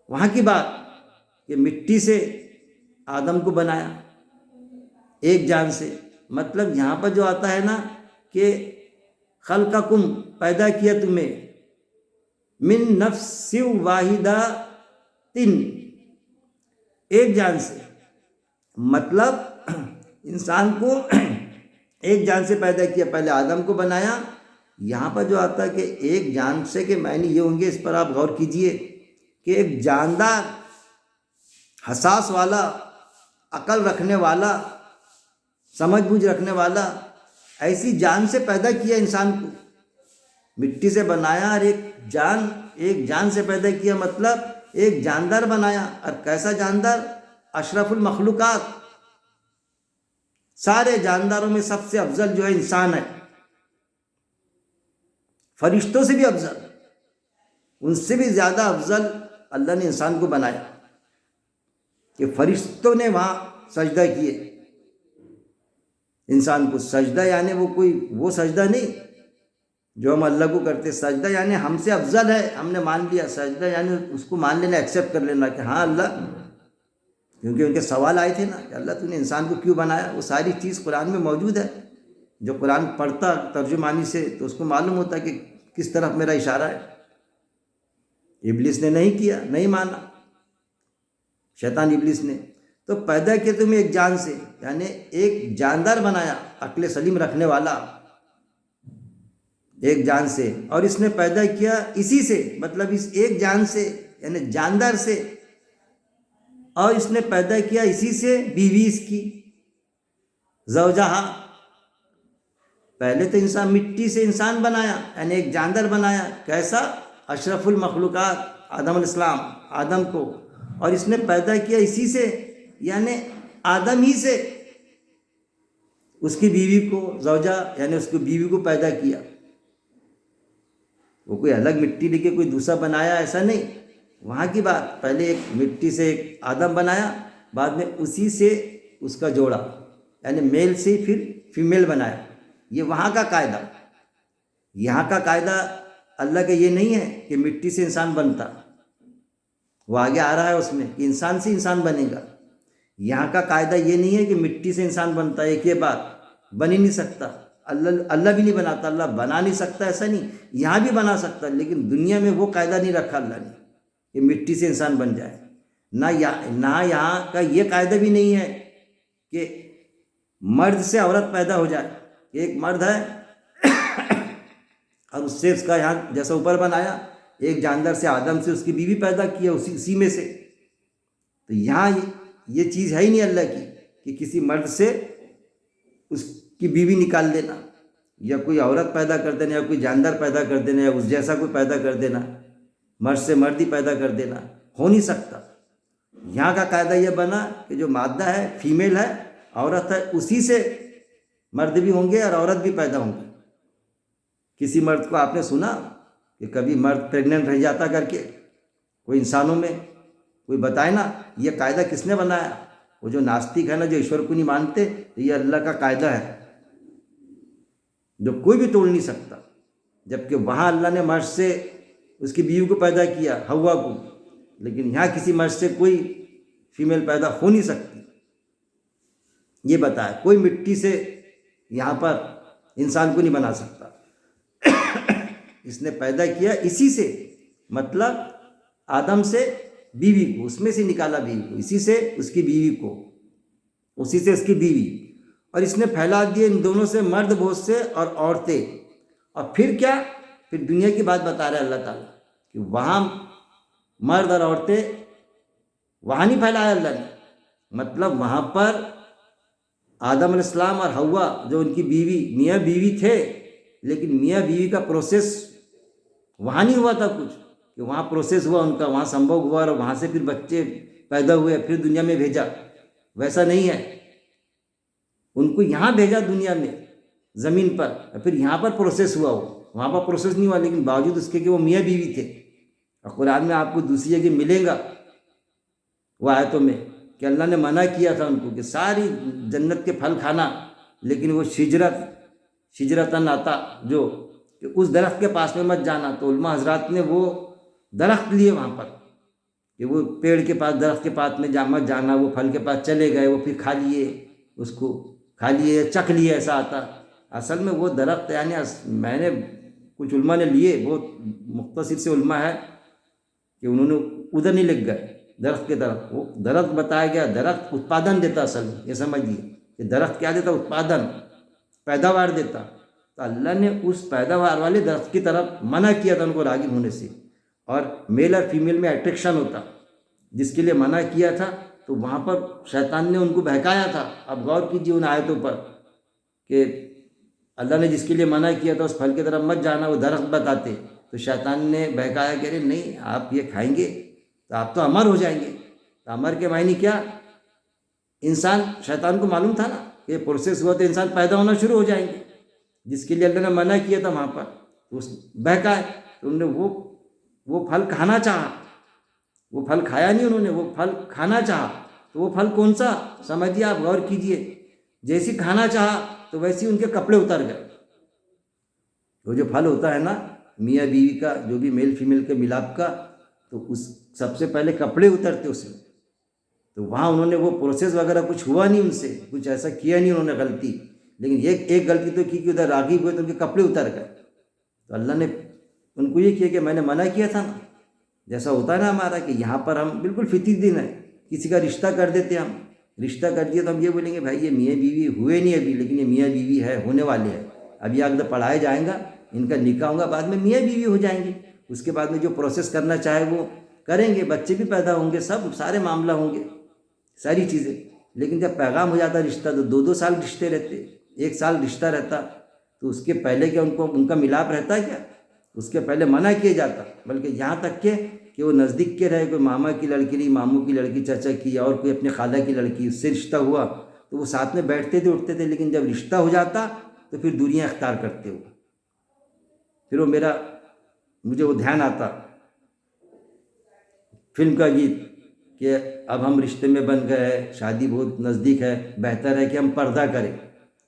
وہاں کی بات کہ مٹی سے آدم کو بنایا ایک جان سے، مطلب یہاں پر جو آتا ہے نا کہ خلقکم، پیدا کیا تمہیں، من نفس واحدہ، ایک جان سے، مطلب انسان کو ایک جان سے پیدا کیا، پہلے آدم کو بنایا۔ یہاں پر جو آتا ہے کہ ایک جان سے کے معنی یہ ہوں گے، اس پر آپ غور کیجئے کہ ایک جاندار، حساس والا، عقل رکھنے والا، سمجھ بوجھ رکھنے والا، ایسی جان سے پیدا کیا انسان کو، مٹی سے بنایا، اور ایک جان، ایک جان سے پیدا کیا مطلب ایک جاندار بنایا. اور کیسا جاندار؟ اشرف المخلوقات. سارے جانداروں میں سب سے افضل جو ہے انسان ہے، فرشتوں سے بھی افضل، ان سے بھی زیادہ افضل اللہ نے انسان کو بنایا کہ فرشتوں نے وہاں سجدہ کیے انسان کو. سجدہ یعنی وہ سجدہ نہیں جو ہم اللہ کو کرتے. سجدہ یعنی ہم سے افضل ہے، ہم نے مان لیا. سجدہ یعنی اس کو مان لینا، ایکسیپٹ کر لینا کہ ہاں اللہ، کیونکہ ان کے سوال آئے تھے نا کہ اللہ تو نے انسان کو کیوں بنایا. وہ ساری چیز قرآن میں موجود ہے. جو قرآن پڑھتا ترجمانی سے تو اس کو معلوم ہوتا کہ کس طرف میرا اشارہ ہے. ابلیس نے نہیں کیا، نہیں مانا، شیطان ابلیس نے. تو پیدا کیا تمہیں ایک جان سے، یعنی ایک جاندار بنایا، عقل سلیم رکھنے والا، ایک جان سے. اور اس نے پیدا کیا اسی سے، مطلب اس ایک جان سے یعنی جاندار سے. اور اس نے پیدا کیا اسی سے بیوی اس کی، زوجہا. پہلے تو انسان مٹی سے انسان بنایا، یعنی ایک جاندار بنایا. کیسا؟ اشرف المخلوقات آدم علیہ السلام، آدم کو. اور اس نے پیدا کیا اسی سے، یعنی آدم ہی سے اس کی بیوی کو، زوجہ یعنی اس کی بیوی کو پیدا کیا. وہ کوئی الگ مٹی لے کے کوئی دوسرا بنایا ایسا نہیں. وہاں کی بات، پہلے ایک مٹی سے ایک آدم بنایا، بعد میں اسی سے اس کا جوڑا یعنی میل سے پھر فیمیل بنایا. یہ وہاں کا قاعدہ. یہاں کا قاعدہ اللہ کا یہ نہیں ہے کہ مٹی سے انسان بنتا. وہ آگے آ رہا ہے اس میں کہ انسان سے انسان بنے گا. یہاں کا قاعدہ یہ نہیں ہے کہ مٹی سے انسان بنتا. ایک یہ بات، بن ہی نہیں سکتا. اللہ بھی نہیں بناتا، اللہ بنا نہیں سکتا ایسا نہیں. یہاں بھی بنا سکتا، لیکن دنیا میں وہ قاعدہ نہیں رکھا اللہ نے کہ مٹی سے انسان بن جائے. نہ یہاں کا یہ قاعدہ بھی نہیں ہے کہ مرد سے عورت پیدا ہو جائے. ایک مرد ہے اور اس سے اس کا یہاں جیسا اوپر بنایا، ایک جاندار سے آدم سے اس کی بیوی پیدا کیا اسی میں سے. تو یہاں یہ چیز ہے ہی نہیں اللہ کی کہ کسی مرد سے اس کی بیوی نکال دینا، یا کوئی عورت پیدا کر دینا، یا کوئی جاندار پیدا کر دینا، یا اس جیسا کوئی پیدا کر دینا. مرد سے مرد ہی پیدا کر دینا ہو نہیں سکتا. یہاں کا قاعدہ یہ بنا کہ جو مادہ ہے، فیمیل ہے، عورت ہے، اسی سے مرد بھی ہوں گے اور عورت بھی پیدا ہوں گی. کسی مرد کو آپ نے سنا کہ کبھی مرد پریگننٹ رہ جاتا کر کے؟ کوئی انسانوں میں کوئی بتائے نا. یہ قاعدہ کس نے بنایا؟ وہ جو ناستک ہے نا، جو ایشور کو نہیں مانتے، یہ اللہ کا قاعدہ ہے جو کوئی بھی توڑ نہیں سکتا. جبکہ وہاں اللہ نے مرد سے اس کی بیوی کو پیدا کیا، ہوا کو، لیکن یہاں کسی مرد سے کوئی فیمیل پیدا ہو نہیں سکتی. یہ بتایا کوئی مٹی سے یہاں پر انسان کو نہیں بنا سکتا. اس نے پیدا کیا اسی سے، مطلب آدم سے بیوی کو، اس میں سے نکالا بیوی کو، اسی سے اس کی بیوی کو، اسی سے اس کی بیوی. اور اس نے پھیلا دیے ان دونوں سے مرد بہت سے اور عورتیں. اور پھر کیا؟ پھر دنیا کی بات بتا رہا ہے اللہ تعالیٰ کہ وہاں مرد اور عورتیں وہاں نہیں پھیلایا اللہ نے. مطلب وہاں پر آدم علیہ السلام اور حوا جو ان کی بیوی، میاں بیوی تھے، لیکن میاں بیوی کا پروسیس وہاں نہیں ہوا تھا کچھ، کہ وہاں پروسیس ہوا ان کا، وہاں سمبھو ہوا اور وہاں سے پھر بچے پیدا ہوئے، پھر دنیا میں بھیجا. ویسا نہیں ہے. ان کو یہاں بھیجا دنیا میں، زمین پر، پھر یہاں پر پروسیس ہوا. وہاں پر پروسیس نہیں ہوا، لیکن باوجود اس کے کہ وہ میاں بیوی تھے. اور قرآن میں آپ کو دوسری جگہ ملے گا وہ آیتوں میں کہ اللہ نے منع کیا تھا ان کو کہ ساری جنت کے پھل کھانا، لیکن وہ شجرتن آتا جو کہ اس درخت کے پاس میں مت جانا. تو علماء حضرات نے وہ درخت لیے وہاں پر کہ وہ پیڑ کے پاس، درخت کے پاس میں مت جانا. وہ پھل کے پاس چلے گئے، وہ پھر کھا لیے، اس کو کھا لیے، چکھ لیے، ایسا آتا. اصل میں وہ درخت یعنی میں نے کچھ علماء نے لیے، بہت مختصر سے علماء ہے کہ انہوں نے ادھر نہیں لگ گئے درخت کے طرف. وہ درخت بتایا گیا، درخت اتپادن دیتا. اصل میں یہ سمجھیے کہ درخت کیا دیتا؟ اتپادن، پیداوار دیتا. تو اللہ نے اس پیداوار والے درخت کی طرف منع کیا تھا ان کو راغب ہونے سے. اور میل اور فیمیل میں اٹریکشن ہوتا، جس کے لیے منع کیا تھا. تو وہاں پر شیطان نے ان کو بہکایا تھا. اب غور کیجیے ان آیتوں پر کہ اللہ نے جس کے لیے منع کیا تھا اس پھل کی طرف مت جانا، وہ درخت بتاتے تو شیطان نے بہکایا کہ ارے نہیں، آپ یہ کھائیں گے تو آپ تو امر ہو جائیں گے. تو امر کے معنی کیا؟ انسان، شیطان کو معلوم تھا نا کہ پروسیس ہوا تو انسان پیدا ہونا شروع ہو جائیں گے، جس کے لیے اللہ نے منع کیا تھا وہاں پر. تو اس بہکائے تو انہوں نے وہ پھل کھانا چاہا. وہ پھل کھایا نہیں انہوں نے، وہ پھل کھانا چاہا. تو وہ پھل کون سا سمجھیے، آپ غور کیجئے. جیسی کھانا چاہا تو ویسی ان کے کپڑے اتر گئے. وہ جو پھل ہوتا ہے نا میاں بیوی کا، جو بھی میل فیمیل کے ملاپ کا، تو اس سب سے پہلے کپڑے اترتے اس میں. تو وہاں انہوں نے وہ پروسیس وغیرہ کچھ ہوا نہیں، ان سے کچھ ایسا کیا نہیں انہوں نے غلطی، لیکن ایک غلطی تو کی کہ ادھر راغب ہوئے تو ان کے کپڑے اتر گئے. تو اللہ نے ان کو یہ کیا کہ میں نے منع کیا تھا نا. جیسا ہوتا ہے نا ہمارا کہ یہاں پر ہم بالکل فطری دن ہے، کسی کا رشتہ کر دیتے ہم، رشتہ کر دیا تو ہم یہ بولیں گے بھائی یہ میاں بیوی ہوئے نہیں ابھی، لیکن یہ میاں بیوی ہے، ہونے والے ہیں. اب یہ اگر پڑھائے جائیں گا، ان کا نکاح ہوگا، بعد میں میاں بیوی ہو جائیں گے. اس کے بعد میں جو پروسیس کرنا چاہے وہ کریں گے، بچے بھی پیدا ہوں گے، سب سارے معاملہ ہوں گے، ساری چیزیں. لیکن جب پیغام ہو جاتا رشتہ تو 2 سال رشتے رہتے، 1 سال رشتہ رہتا. تو اس کے پہلے کیا ان کا ملاپ رہتا ہے کیا؟ اس کے پہلے منع کیا جاتا. بلکہ یہاں تک کہ وہ نزدیک کے رہے، کوئی ماما کی لڑکی رہی، ماموں کی لڑکی، چچا کی، اور کوئی اپنے خالہ کی لڑکی، اس سے رشتہ ہوا تو وہ ساتھ میں بیٹھتے تھے، اٹھتے تھے. لیکن جب رشتہ ہو جاتا تو پھر دوریاں اختیار کرتے ہو. پھر مجھے وہ دھیان آتا فلم کا گیت کہ اب ہم رشتے میں بن گئے ہیں، شادی بہت نزدیک ہے، بہتر ہے کہ ہم پردہ کریں.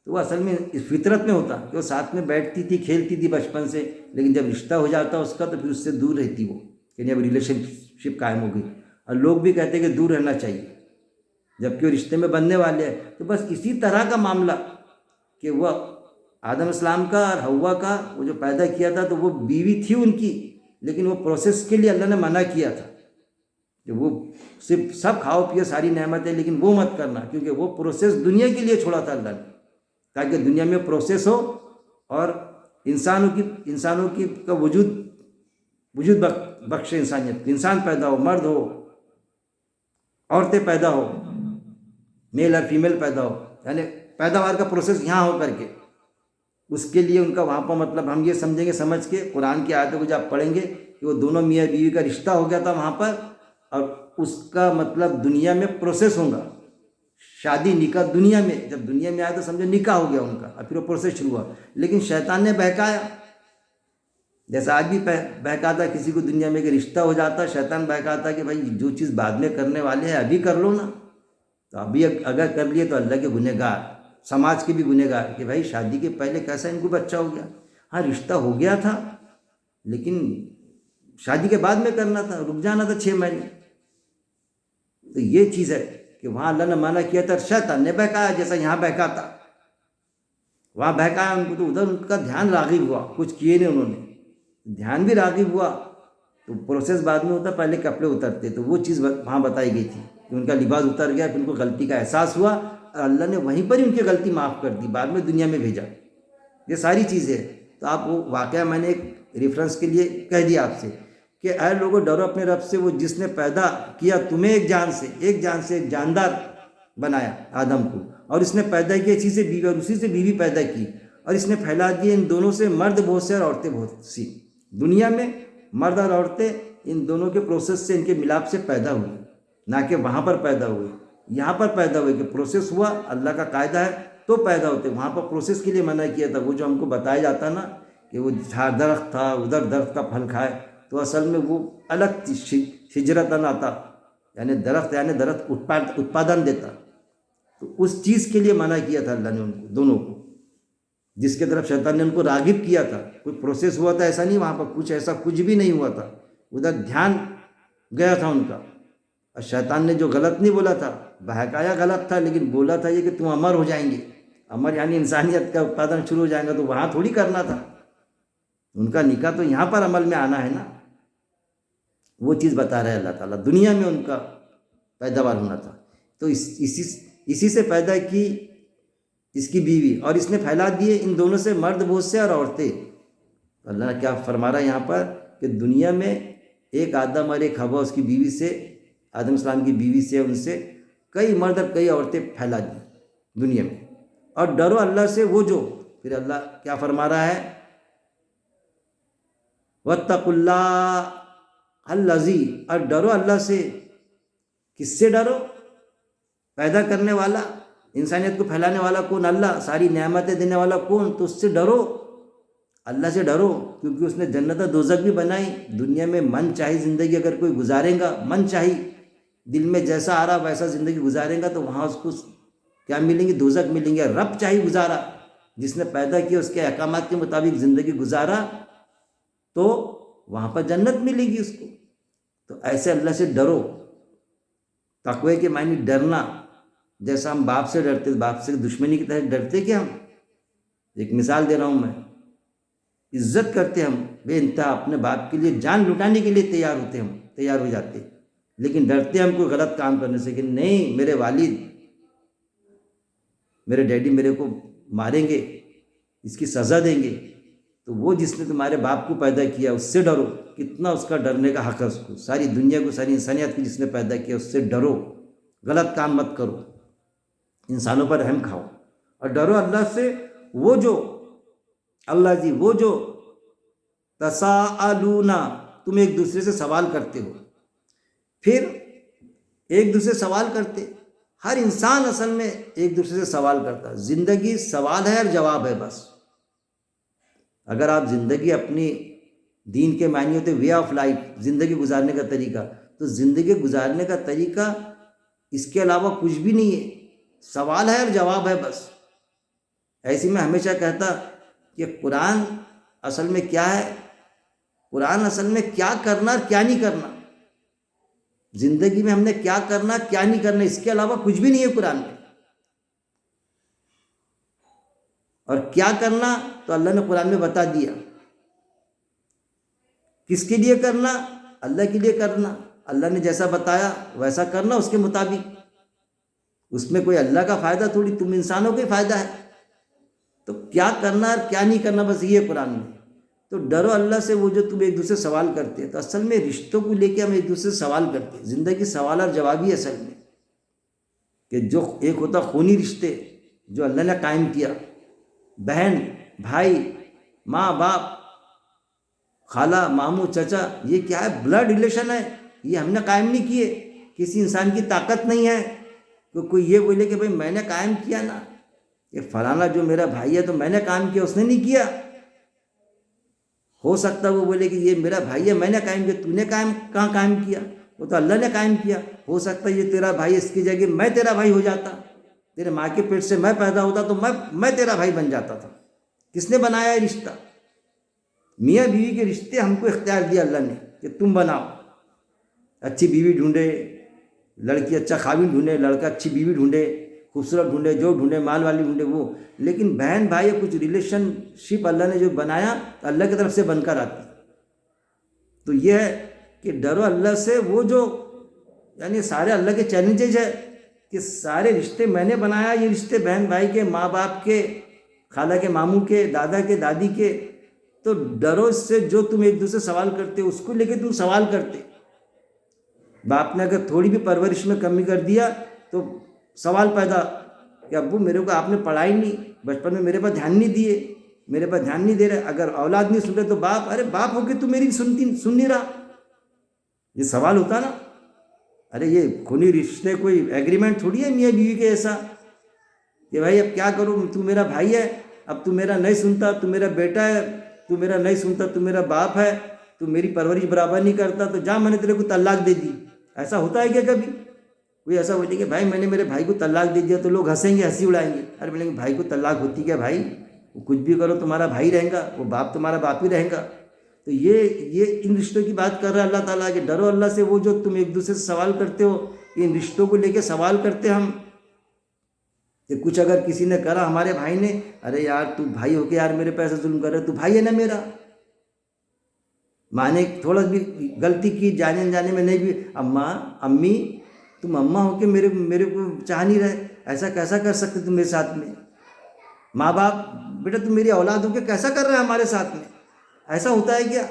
تو وہ اصل میں اس فطرت میں ہوتا کہ وہ ساتھ میں بیٹھتی تھی، کھیلتی تھی بچپن سے، لیکن جب رشتہ ہو جاتا اس کا تو پھر اس سے دور رہتی وہ، کہ اب ریلیشن شپ قائم ہو گئی. اور لوگ بھی کہتے ہیں کہ دور رہنا چاہیے، جبکہ وہ رشتے میں بننے والے ہیں. تو بس اسی طرح کا معاملہ کہ وہ آدم اسلام کا اور حوا کا وہ جو پیدا کیا تھا تو وہ بیوی تھی ان کی، لیکن وہ پروسیس کے لیے اللہ نے منع کیا تھا کہ وہ صرف سب کھاؤ پیو ساری نعمتیں، لیکن وہ مت کرنا، کیونکہ وہ پروسیس دنیا کے لیے چھوڑا تھا اللہ نے، تاکہ دنیا میں پروسیس ہو اور انسانوں کی کا وجود بخش انسانیت، انسان پیدا ہو، مرد ہو، عورتیں پیدا ہو، میل اور فیمیل پیدا ہو، یعنی پیداوار کا پروسیس یہاں ہو کر کے. اس کے لیے ان کا وہاں پر مطلب ہم یہ سمجھیں گے، سمجھ کے قرآن کی آیتوں کو جب پڑھیں گے کہ وہ دونوں میاں بیوی کا رشتہ ہو گیا تھا وہاں پر، اور اس کا مطلب دنیا میں پروسیس ہوگا، شادی نکاح دنیا میں، جب دنیا میں آیا تو سمجھو نکاح ہو گیا ان کا، اور پھر وہ پروسیس شروع ہوا. لیکن شیطان نے بہکایا، جیسا آج بھی بہکاتا کسی کو دنیا میں کہ رشتہ ہو جاتا، شیطان بہکاتا کہ بھائی جو چیز بعد میں کرنے والے ہیں ابھی کر لو نا. تو ابھی اگر کر لیے تو اللہ کے گنہگار، سماج کے بھی گنہگار، کہ بھائی شادی کے پہلے کیسا ان کو بچہ ہو گیا. ہاں رشتہ ہو گیا تھا لیکن شادی کے بعد میں کرنا تھا، رک جانا تھا 6 مہینے. تو یہ چیز ہے کہ وہاں اللہ نے منع کیا تھا، شیطان نے بہکایا جیسا یہاں بہکاتا. وہاں بہکایا ان کو تو ادھر ان کا دھیان راغب ہوا، کچھ کیے نہیں انہوں نے، دھیان بھی راغب ہوا. تو پروسیس بعد میں ہوتا، پہلے کپڑے اترتے. تو وہ چیز وہاں بتائی گئی تھی کہ ان کا لباس اتر گیا، پھر ان کو غلطی کا احساس ہوا اور اللہ نے وہیں پر ہی ان کی غلطی معاف کر دی، بعد میں دنیا میں بھیجا. یہ ساری چیزیں. تو آپ وہ واقعہ میں نے ایک ریفرنس کے لیے کہہ دیا آپ سے کہ اے لوگوں ڈرو اپنے رب سے، وہ جس نے پیدا کیا تمہیں ایک جان سے ایک جاندار بنایا آدم کو، اور اس نے پیدا کیا اسی سے بیوی، اور اسی سے بیوی پیدا کی، اور اس نے پھیلا دیے ان دونوں سے مرد بہت سے اور عورتیں بہت سی. دنیا میں مرد اور عورتیں ان دونوں کے پروسیس سے، ان کے ملاپ سے پیدا ہوئی، نہ کہ وہاں پر پیدا ہوئی. یہاں پر پیدا ہوئے کہ پروسیس ہوا، اللہ کا قاعدہ ہے تو پیدا ہوتے. وہاں پر پروسیس کے لیے منع کیا تھا. وہ جو ہم کو بتایا جاتا نا کہ وہ درخت تھا، ادھر درخت کا پھل کھائے، تو اصل میں وہ الگ شجرتن آتا، یعنی درخت اتپادن دیتا. تو اس چیز کے لیے منع کیا تھا اللہ نے ان کو دونوں کو، جس کے طرف شیطان نے ان کو راغب کیا تھا. کوئی پروسیس ہوا تھا ایسا نہیں، وہاں پر کچھ بھی نہیں ہوا تھا، ادھر دھیان گیا تھا ان کا. اور شیطان نے جو غلط نہیں بولا تھا، بہکایا غلط تھا، لیکن بولا تھا یہ کہ تم امر ہو جائیں گے. امر یعنی انسانیت کا اتپادن شروع ہو جائے گا، تو وہاں تھوڑی کرنا تھا. ان کا نکاح تو یہاں پر عمل میں آنا ہے نا. وہ چیز بتا رہے اللہ تعالیٰ، دنیا میں ان کا پیداوار ہونا تھا. تو اسی سے پیدا کی اس کی بیوی، اور اس نے پھیلا دیے ان دونوں سے مرد بہت سے اور عورتیں. اللہ کیا فرما رہا ہے یہاں پر کہ دنیا میں ایک آدم اور ایک حوا، اس کی بیوی سے، آدم السلام کی بیوی سے، ان سے کئی مرد اور کئی عورتیں پھیلا دی دنیا میں. اور ڈرو اللہ سے وہ جو، پھر اللہ کیا فرما رہا ہے واتقوا اللہ الذی، اور ڈرو اللہ سے. کس سے ڈرو؟ پیدا کرنے والا، انسانیت کو پھیلانے والا کون؟ اللہ. ساری نعمتیں دینے والا کون؟ تو اس سے ڈرو، اللہ سے ڈرو، کیونکہ اس نے جنت و دوزخ بھی بنائی. دنیا میں من چاہی زندگی اگر کوئی گزارے گا، من چاہی دل میں جیسا آ رہا ویسا زندگی گزارے گا، تو وہاں اس کو کیا ملیں گی؟ دوزخ ملیں گے. رب چاہی گزارا، جس نے پیدا کیا اس کے احکامات کے مطابق زندگی گزارا، تو وہاں پر جنت ملے گی اس کو. تو ایسے اللہ سے ڈرو. تقوی کے معنی ڈرنا. جیسا ہم باپ سے ڈرتے، باپ سے دشمنی کی طرح ڈرتے کیا ہم؟ ایک مثال دے رہا ہوں میں. عزت کرتے ہم بے انتہا، اپنے باپ کے لیے جان لٹانے کے لیے تیار ہوتے، ہم تیار ہو جاتے، لیکن ڈرتے ہم کوئی غلط کام کرنے سے کہ نہیں میرے والد، میرے ڈیڈی میرے کو ماریں گے، اس کی سزا دیں گے. تو وہ جس نے تمہارے باپ کو پیدا کیا اس سے ڈرو. کتنا اس کا ڈرنے کا حق ہے اس کو. ساری دنیا کو، ساری انسانیت کو جس نے پیدا کیا اس سے ڈرو. غلط کام مت کرو، انسانوں پر رحم کھاؤ. اور ڈرو اللہ سے، وہ جو اللہ جی، وہ جو تساءلون، تم ایک دوسرے سے سوال کرتے ہو. پھر ایک دوسرے سے سوال کرتے، ہر انسان اصل میں ایک دوسرے سے سوال کرتا. زندگی سوال ہے اور جواب ہے بس. اگر آپ زندگی اپنی دین کے معنی ہوتے وے آف لائف، زندگی گزارنے کا طریقہ، تو زندگی گزارنے کا طریقہ اس کے علاوہ کچھ بھی نہیں ہے. سوال ہے اور جواب ہے بس. ایسی میں ہمیشہ کہتا کہ قرآن اصل میں کیا ہے؟ قرآن اصل میں کیا کرنا اور کیا نہیں کرنا، زندگی میں ہم نے کیا کرنا کیا نہیں کرنا، اس کے علاوہ کچھ بھی نہیں ہے قرآن میں. اور کیا کرنا تو اللہ نے قرآن میں بتا دیا. کس کے لیے کرنا؟ اللہ کے لیے کرنا. اللہ نے جیسا بتایا ویسا کرنا اس کے مطابق. اس میں کوئی اللہ کا فائدہ تھوڑی، تم انسانوں کا فائدہ ہے. تو کیا کرنا اور کیا نہیں کرنا بس یہ قرآن میں. تو ڈرو اللہ سے، وہ جو تم ایک دوسرے سے سوال کرتے ہیں. تو اصل میں رشتوں کو لے کے ہم ایک دوسرے سے سوال کرتے ہیں. زندگی سوال اور جوابی ہے اصل میں. کہ جو ایک ہوتا خونی رشتے جو اللہ نے قائم کیا، بہن بھائی، ماں باپ، خالہ ماموں چچا، یہ کیا ہے؟ بلڈ ریلیشن ہے. یہ ہم نے قائم نہیں کیے. کسی انسان کی طاقت نہیں ہے کہ کوئی یہ بولے کہ بھئی میں نے قائم کیا نا، یہ فلانا جو میرا بھائی ہے تو میں نے قائم کیا، اس نے نہیں کیا. ہو سکتا وہ بولے کہ یہ میرا بھائی ہے میں نے قائم کیا. تو نے کہاں قائم کیا؟ وہ تو اللہ نے قائم کیا. ہو سکتا یہ تیرا بھائی، اس کی جگہ میں تیرا بھائی ہو جاتا، تیرے ماں کے پیٹ سے میں پیدا ہوتا تو میں تیرا بھائی بن جاتا تھا. کس نے بنایا ہے رشتہ؟ میاں بیوی کے رشتے ہم کو اختیار دیا اللہ نے کہ تم بناؤ. اچھی بیوی ڈھونڈے، لڑکی اچھا خاوند ڈھونڈے، لڑکا اچھی بیوی ڈھونڈے، خوبصورت ڈھونڈے، جو ڈھونڈے، مال والی ڈھونڈے وہ. لیکن بہن بھائی کچھ ریلیشن شپ اللہ نے جو بنایا تو اللہ کی طرف سے بن کر آتی. تو یہ ہے کہ ڈرو اللہ سے، وہ جو یعنی سارے اللہ کے چیلنجز ہے کہ سارے رشتے میں نے بنایا. یہ رشتے بہن بھائی کے، ماں باپ کے، خالہ کے ماموں کے، دادا کے دادی کے. تو ڈرو اس سے، جو تم ایک دوسرے سوال کرتے اس کو لے کے تم سوال کرتے. باپ نے اگر تھوڑی بھی پرورش میں کمی کر دیا تو سوال پیدا کہ ابو میرے کو آپ نے پڑھائی نہیں، بچپن میں میرے پاس دھیان نہیں دیے، میرے پاس دھیان نہیں دے رہے. اگر اولاد نہیں سن رہے تو باپ، ارے باپ ہو کے تو میری سن نہیں رہا. یہ سوال ہوتا نا. ارے یہ خونی رشتے کوئی ایگریمنٹ تھوڑی ہے میاں بیوی کے ایسا کہ بھائی اب کیا کروں، تو میرا بھائی ہے، اب تو میرا نہیں سنتا، تو میرا بیٹا ہے، تو میرا نہیں سنتا، تو میرا باپ ہے، تو میری پرورش برابر نہیں کرتا تو جا میں نے تیرے کو طلاق دے دی. ایسا ہوتا ہے کیا کبھی؟ کوئی ایسا بولے کہ بھائی میں نے میرے بھائی کو طلاق دے دیا تو لوگ ہنسیں گے، ہنسی اڑائیں گے. ارے بولیں گے بھائی کو طلاق ہوتی کیا بھائی، وہ کچھ بھی کرو تمہارا بھائی رہے گا، وہ باپ تمہارا باپ ہی رہے گا. تو یہ ان رشتوں کی بات کر رہا ہے اللہ تعالیٰ کہ ڈرو اللہ سے، وہ جو تم ایک دوسرے سے سوال کرتے ہو. ان رشتوں کو لے کے سوال کرتے ہم کہ کچھ اگر کسی نے کرا ہمارے بھائی نے، ارے یار تو بھائی ہو کے یار میرے پیسے ظلم کر رہے، تو بھائی ہے نا میرا. ماں نے تھوڑا بھی غلطی کی جانے جانے میں، نہیں بھی اماں امی تم اماں ہو کے میرے کو چاہ نہیں رہے، ایسا کیسا کر سکتے تم میرے ساتھ میں. ماں باپ، بیٹا تم میری اولاد ہو کے کیسا کر رہے ہیں ہمارے ساتھ میں، ایسا ہوتا ہے کیا؟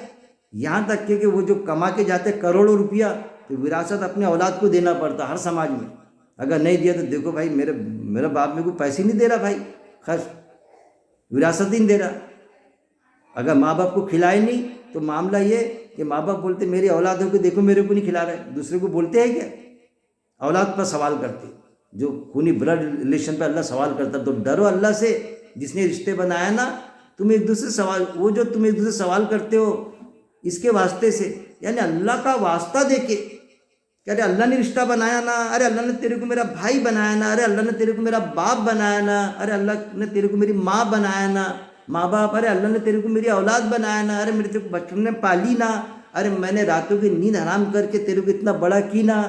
یہاں تک کہ وہ جو کما کے جاتے کروڑوں روپیہ تو وراثت اپنے اولاد کو دینا پڑتا ہر سماج میں. اگر نہیں دیا تو دیکھو بھائی میرا باپ میرے کو پیسے نہیں دے رہا بھائی، خرچ وراثت ہی نہیں دے رہا. اگر ماں باپ کو کھلائے نہیں تو معاملہ یہ کہ ماں باپ بولتے میری اولاد ہو کہ دیکھو میرے کو نہیں کھلا رہے، دوسرے کو بولتے ہیں کیا؟ اولاد پر سوال کرتے، جو خونی بلڈ ریلیشن پہ اللہ سوال کرتا. تو ڈرو اللہ سے جس نے رشتے بنایا نا. تم ایک دوسرے سوال، وہ جو تم ایک دوسرے سوال کرتے ہو اس کے واسطے سے، یعنی اللہ کا واسطہ دے کے کہ ارے اللہ نے رشتہ بنایا نا، ارے اللہ نے تیرے کو میرا بھائی بنایا نا، ارے اللہ نے تیرے کو میرا باپ بنایا نا، ارے اللہ نے تیرے کو میری ماں بنایا نا، ماں باپ، ارے اللہ نے تیرے کو میری اولاد بنایا نا، ارے میرے تیرے کو بچپن میں پالی نا، ارے میں نے راتوں کی نیند حرام کر کے تیرے کو اتنا بڑا کی نا.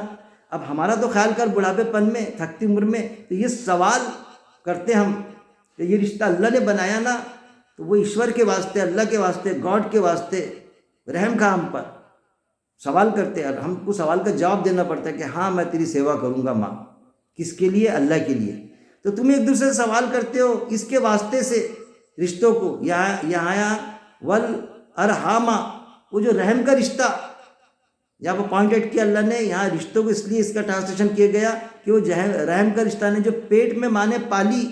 اب ہمارا تو خیال کر بڑھاپے پن میں، تھکتی عمر میں. تو یہ سوال کرتے ہم کہ یہ رشتہ اللہ نے بنایا نا، تو وہ ایشور کے واسطے، اللہ کے واسطے، گاڈ کے واسطے رحم کھا ہم پر. سوال کرتے ہیں، ہم کو سوال کا جواب دینا پڑتا ہے کہ ہاں میں تیری سیوا کروں گا ماں. کس کے لیے؟ اللہ کے لیے. تو تم ایک دوسرے سے سوال کرتے ہو اس کے واسطے سے رشتوں کو. یہاں والارحامہ، وہ جو رحم کا رشتہ یہاں پر پوائنٹ ایڈ کیا اللہ نے. یہاں رشتوں کو اس لیے اس کا ٹرانسلیشن کیا گیا کہ وہ رحم کا رشتہ نے جو پیٹ میں ماں نے پالی،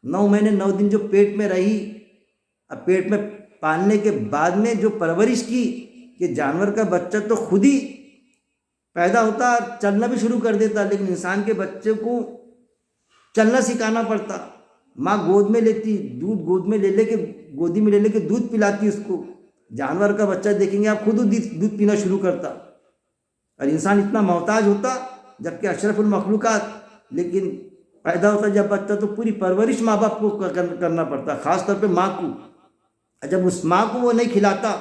9 مہینے 9 دن جو پیٹ میں رہی، اب پیٹ میں پالنے کے بعد میں جو پرورش کی کہ جانور کا بچہ تو خود ہی پیدا ہوتا اور چلنا بھی شروع کر دیتا، لیکن انسان کے بچے کو چلنا سکھانا پڑتا. ماں گود میں لیتی، دودھ گود میں گودی میں لے لے کے دودھ پلاتی اس کو. جانور کا بچہ دیکھیں گے آپ، خود دودھ پینا شروع کرتا. اور انسان اتنا محتاج ہوتا جبکہ اشرف المخلوقات، لیکن پیدا ہوتا جب بچہ تو پوری پرورش ماں باپ کو کرنا پڑتا، خاص طور پہ ماں کو. جب اس ماں کو وہ نہیں کھلاتا،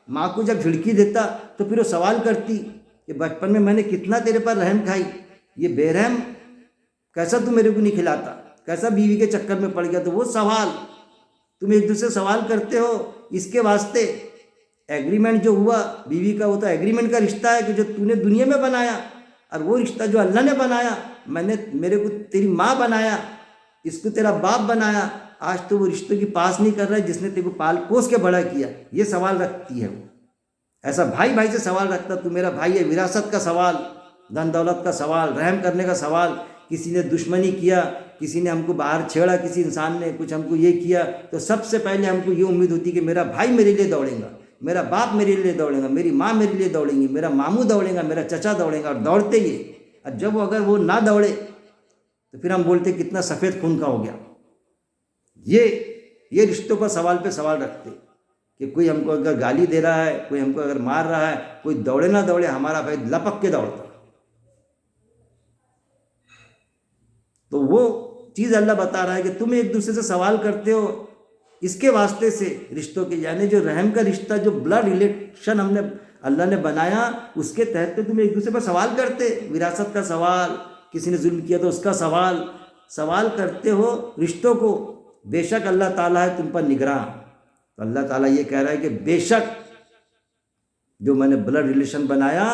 ماں کو جب جھڑکی دیتا تو پھر وہ سوال کرتی کہ بچپن میں نے کتنا تیرے پر رحم کھائی، یہ بے رحم کیسا تو میرے کو نہیں کھلاتا، کیسا بیوی کے چکر میں پڑ گیا. تو وہ سوال تم ایک دوسرے سوال کرتے ہو اس کے واسطے. ایگریمنٹ جو ہوا بیوی کا، وہ تو ایگریمنٹ کا رشتہ ہے کہ جو تو نے دنیا میں بنایا، اور وہ رشتہ جو اللہ نے بنایا، میرے کو تیری ماں بنایا، اس کو تیرا باپ بنایا. آج تو وہ رشتوں کی پاس نہیں کر رہا ہے جس نے تیرے کو پال پوس کے بڑا کیا. یہ سوال رکھتی ہے وہ. ایسا بھائی سے سوال رکھتا، تو میرا بھائی ہے. وراثت کا سوال، دھن دولت کا سوال، رحم کرنے کا سوال. کسی نے دشمنی کیا، کسی نے ہم کو باہر چھیڑا، کسی انسان نے کچھ ہم کو یہ کیا، تو سب سے پہلے ہم کو یہ امید ہوتی کہ میرا بھائی میرے لیے دوڑے گا، میرا باپ میرے لیے دوڑے گا، میری ماں میرے لیے دوڑیں گی، میرا ماموں دوڑے گا، میرا چچا دوڑے گا. اور دوڑتے ہی. اور جب اگر وہ نہ دوڑے تو پھر ہم بولتے کتنا سفید خون کا ہو گیا. یہ رشتوں پر سوال پہ سوال رکھتے کہ کوئی ہم کو اگر گالی دے رہا ہے، کوئی ہم کو اگر مار رہا ہے، کوئی دوڑے نہ دوڑے، ہمارا بھائی لپک کے دوڑتا. تو وہ چیز اللہ بتا رہا ہے کہ تم ایک دوسرے سے سوال کرتے ہو اس کے واسطے سے رشتوں کے، یعنی جو رحم کا رشتہ، جو بلڈ ریلیشن اللہ نے بنایا، اس کے تحت تم ایک دوسرے پر سوال کرتے. وراثت کا سوال، کسی نے ظلم کیا تو اس کا سوال کرتے ہو رشتوں کو. بے شک اللہ تعالیٰ ہے تم پر نگراں. تو اللہ تعالیٰ یہ کہہ رہا ہے کہ بے شک جو میں نے بلڈ ریلیشن بنایا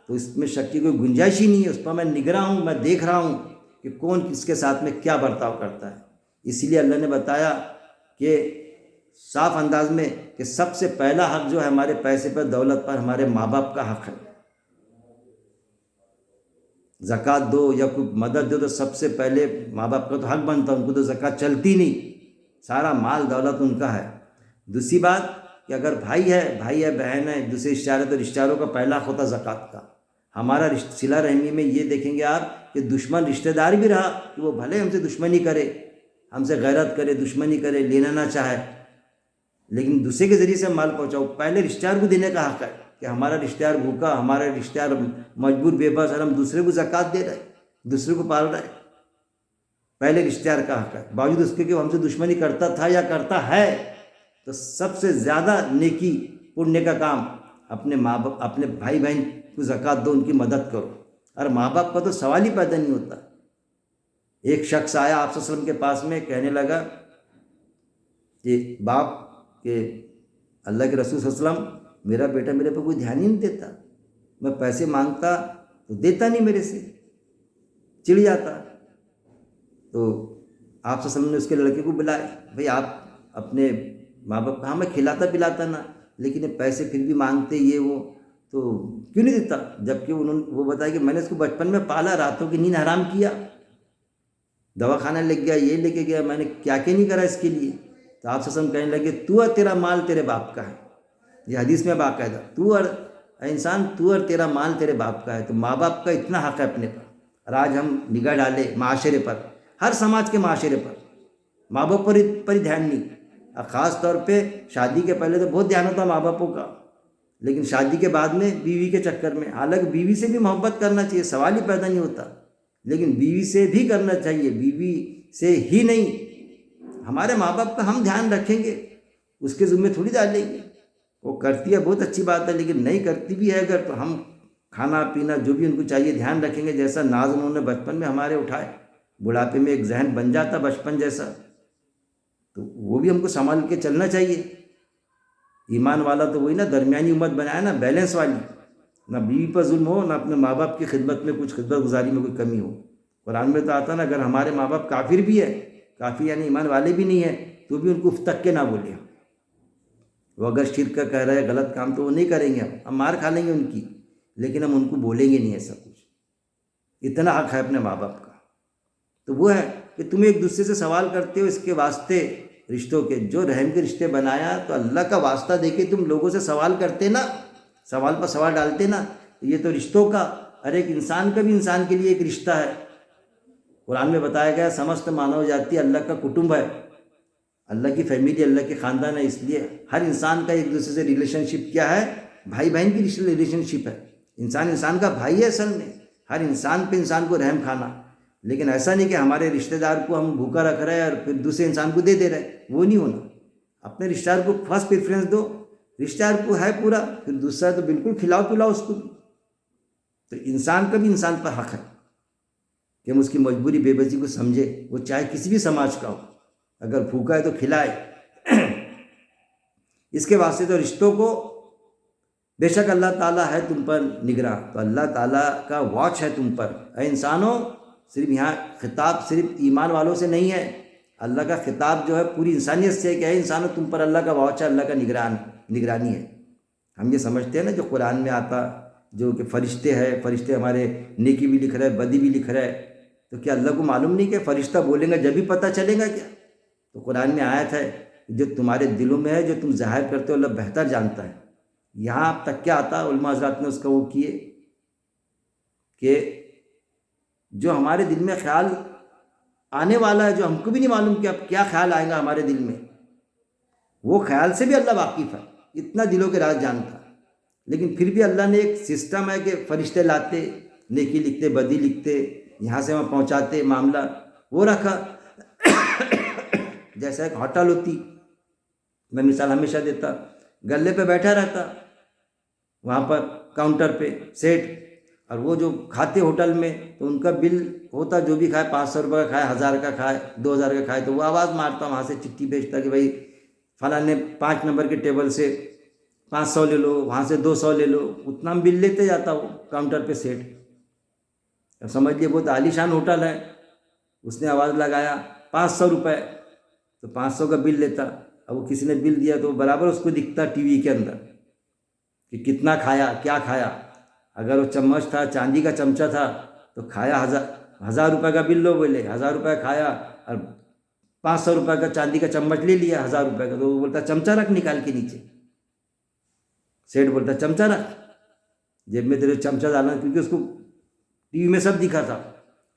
تو اس میں شک کی کوئی گنجائش ہی نہیں ہے، اس پر میں نگراں ہوں، میں دیکھ رہا ہوں کہ کون کس کے ساتھ میں کیا برتاؤ کرتا ہے. اسی لیے اللہ نے بتایا کہ صاف انداز میں کہ سب سے پہلا حق جو ہے ہمارے پیسے پر، دولت پر، ہمارے ماں باپ کا حق ہے. زکوٰۃ دو یا کوئی مدد دو تو سب سے پہلے ماں باپ کا تو حق بنتا ہے، ان کو تو زکوٰۃ چلتی نہیں، سارا مال دولت ان کا ہے. دوسری بات کہ اگر بھائی ہے بہن ہے، دوسرے رشتہ دار تو رشتہ داروں کا پہلا حق ہوتا زکوٰۃ کا. ہمارا صلہ رحمی میں یہ دیکھیں گے آپ کہ دشمن رشتہ دار بھی رہا کہ وہ بھلے ہم سے دشمنی کرے، ہم سے غیرت کرے، دشمنی کرے، لینا نہ چاہے، لیکن دوسرے کے ذریعے سے مال پہنچاؤ. پہلے رشتہ دار کو دینے کا حق ہے کہ ہمارا رشتہ دار بھوکا، ہمارا رشتہ دار مجبور بے بس، اور ہم دوسرے کو زکوٰۃ دے رہے، دوسرے کو پال رہے. پہلے رشتہ دار کا حق ہے، باوجود اس کے کہ وہ ہم سے دشمنی کرتا تھا یا کرتا ہے. تو سب سے زیادہ نیکی پڑھنے کا کام اپنے ماں باپ، اپنے بھائی بہن کو زکوٰۃ دو، ان کی مدد کرو. اور ماں باپ کا تو سوال ہی پیدا نہیں ہوتا. ایک شخص آیا آپ صلی اللہ علیہ وسلم کے پاس میں، کہنے لگا کہ باپ کہ اللہ کے رسول صلی اللہ علیہ وسلم، میرا بیٹا میرے پہ کوئی دھیان ہی نہیں دیتا، میں پیسے مانگتا تو دیتا نہیں، میرے سے چڑ جاتا. تو آپ صلی اللہ علیہ وسلم نے اس کے لڑکے کو بلایا، بھئی آپ اپنے ماں باپ، ہاں میں کھلاتا پلاتا نا، لیکن یہ پیسے پھر بھی مانگتے، یہ وہ تو کیوں نہیں دیتا؟ جبکہ وہ بتایا کہ میں نے اس کو بچپن میں پالا، راتوں کی نیند حرام کیا، دوا خانہ لے گیا، یہ لے کے گیا، میں نے کیا نہیں کرا اس کے لیے. تو آپ سے کہنے لگے تو تیرا مال تیرے باپ کا ہے. یہ حدیث میں باقاعدہ انسان تو اور تیرا مال تیرے باپ کا ہے، تو ماں باپ کا اتنا حق ہے اپنے پر۔ اور آج ہم نگاہ ڈالیں معاشرے پر، ہر سماج کے معاشرے پر ماں باپ پر ہی دھیان نہیں، اور خاص طور پہ شادی کے پہلے تو بہت دھیان ہوتا ماں باپوں کا، لیکن شادی کے بعد میں بیوی کے چکر میں، حالانکہ بیوی سے بھی محبت کرنا چاہیے، سوال ہی پیدا نہیں ہوتا، لیکن بیوی سے بھی کرنا چاہیے، بیوی سے ہی نہیں۔ ہمارے ماں باپ کا ہم دھیان رکھیں گے، اس کے ذمہ تھوڑی ڈال لیں گے، وہ کرتی ہے بہت اچھی بات ہے، لیکن نہیں کرتی بھی ہے اگر، تو ہم کھانا پینا جو بھی ان کو چاہیے دھیان رکھیں گے، جیسا ناز انہوں نے بچپن میں ہمارے اٹھائے، بڑھاپے میں ایک ذہن بن جاتا بچپن جیسا، تو وہ بھی ہم کو سنبھال کے چلنا چاہیے۔ ایمان والا تو وہی نا، درمیانی امت بنایا نا، بیلنس والی، نہ بیوی پر ظلم ہو، نہ اپنے ماں باپ کی خدمت میں کچھ خدمت گزاری میں کوئی کمی ہو۔ قرآن میں تو آتا نا، اگر ہمارے ماں باپ کافر بھی ہے، کافر یعنی ایمان والے بھی نہیں ہیں، تو بھی ان کو افتک کے نہ بولے۔ وہ اگر شرک کا کہہ رہے ہیں غلط کام، تو وہ نہیں کریں گے، ہم مار کھا لیں گے ان کی، لیکن ہم ان کو بولیں گے نہیں ایسا کچھ۔ اتنا حق ہے اپنے ماں باپ کا۔ تو وہ ہے کہ تم ایک دوسرے سے سوال کرتے ہو، اس کے واسطے رشتوں کے جو رحم کے رشتے بنایا، تو اللہ کا واسطہ دے کے تم لوگوں سے سوال کرتے نا، سوال پر سوال ڈالتے نا، یہ تو رشتوں کا، ہر ایک انسان کا بھی انسان کے لیے ایک رشتہ ہے۔ قرآن میں بتایا گیا سمست مانو جاتی اللہ کا کٹمب ہے، اللہ کی فیملی، اللہ کے خاندان ہے، اس لیے ہر انسان کا ایک دوسرے سے ریلیشن شپ کیا ہے؟ بھائی بہن کی ریلیشن شپ ہے۔ انسان کا بھائی ہے اصل میں، ہر انسان پہ انسان کو رحم کھانا، لیکن ایسا نہیں کہ ہمارے رشتہ دار کو ہم بھوکا رکھ رہے ہیں اور پھر دوسرے انسان کو دے رہے، وہ نہیں ہونا۔ اپنے رشتہ دار کو فرسٹ پریفرنس دو، رشتہ دار کو ہے پورا، پھر دوسرا تو بالکل کھلاؤ پلاؤ اس کو بھی۔ تو انسان کا بھی انسان پر حق ہے کہ ہم اس کی مجبوری بے بسی کو سمجھے، وہ چاہے کسی بھی سماج کا ہو، اگر بھوکا ہے تو کھلائے۔ اس کے واسطے تو رشتوں کو، بے شک اللہ تعالیٰ ہے تم پر نگراں، تو اللہ تعالیٰ کا واچ ہے تم پر۔ اے انسانوں، صرف یہاں خطاب صرف ایمان والوں سے نہیں ہے، اللہ کا خطاب جو ہے پوری انسانیت سے ہے کہ اے انسانوں تم پر اللہ کا واچ ہے، اللہ کا نگرانی ہے۔ ہم یہ سمجھتے ہیں نا جو قرآن میں آتا، جو کہ فرشتے ہمارے نیکی بھی لکھ رہے، بدی بھی لکھ رہے، تو کیا اللہ کو معلوم نہیں کہ فرشتہ بولیں گا جب بھی پتہ چلے گا کیا؟ تو قرآن میں آیت ہے جو تمہارے دلوں میں ہے، جو تم ظاہر کرتے ہو، اللہ بہتر جانتا ہے۔ یہاں اب تک کیا آتا، علماء حضرات نے اس کا وہ کیے کہ جو ہمارے دل میں خیال آنے والا ہے، جو ہم کو بھی نہیں معلوم کہ اب کیا خیال آئے گا ہمارے دل میں، وہ خیال سے بھی اللہ واقف ہے، اتنا دلوں کے راز جانتا ہے۔ لیکن پھر بھی اللہ نے ایک سسٹم ہے کہ فرشتے لاتے، نیکی لکھتے، بدی لکھتے، یہاں سے وہاں پہنچاتے، معاملہ وہ رکھا۔ جیسا ایک ہوٹل ہوتی، میں مثال ہمیشہ دیتا، گلے پہ بیٹھا رہتا، وہاں پر کاؤنٹر پہ سیٹ، اور وہ جو کھاتے ہوٹل میں، تو ان کا بل ہوتا، جو بھی کھائے 500 روپے کا کھائے، 1000 کا کھائے، 2000 کا کھائے، تو وہ آواز مارتا، وہاں سے چٹھی بھیجتا کہ بھائی فلاں نے 5 نمبر کے ٹیبل سے 500 لے لو، وہاں سے 200 لے لو، اتنا بل لیتے جاتا وہ کاؤنٹر پہ سیٹ۔ اب سمجھ لیے بہت عالیشان ہوٹل ہے، اس نے آواز لگایا 500 روپے، تو 500 کا بل لیتا۔ اب وہ کسی نے بل دیا تو برابر اس کو دکھتا ٹی وی کے اندر کہ کتنا کھایا، کیا کھایا۔ اگر وہ چمچ تھا، چاندی کا چمچہ تھا، تو کھایا 1000 روپے کا بل لو، بولے 1000 روپے کھایا، اور 500 روپے کا چاندی کا چمچ لے لیا 1000 روپے کا، تو وہ بولتا چمچہ رکھ نکال کے نیچے، سیٹ بولتا چمچہ رکھ جیب میں، تیرے چمچہ ڈالنا، کیونکہ اس کو ٹی وی میں سب دکھا تھا۔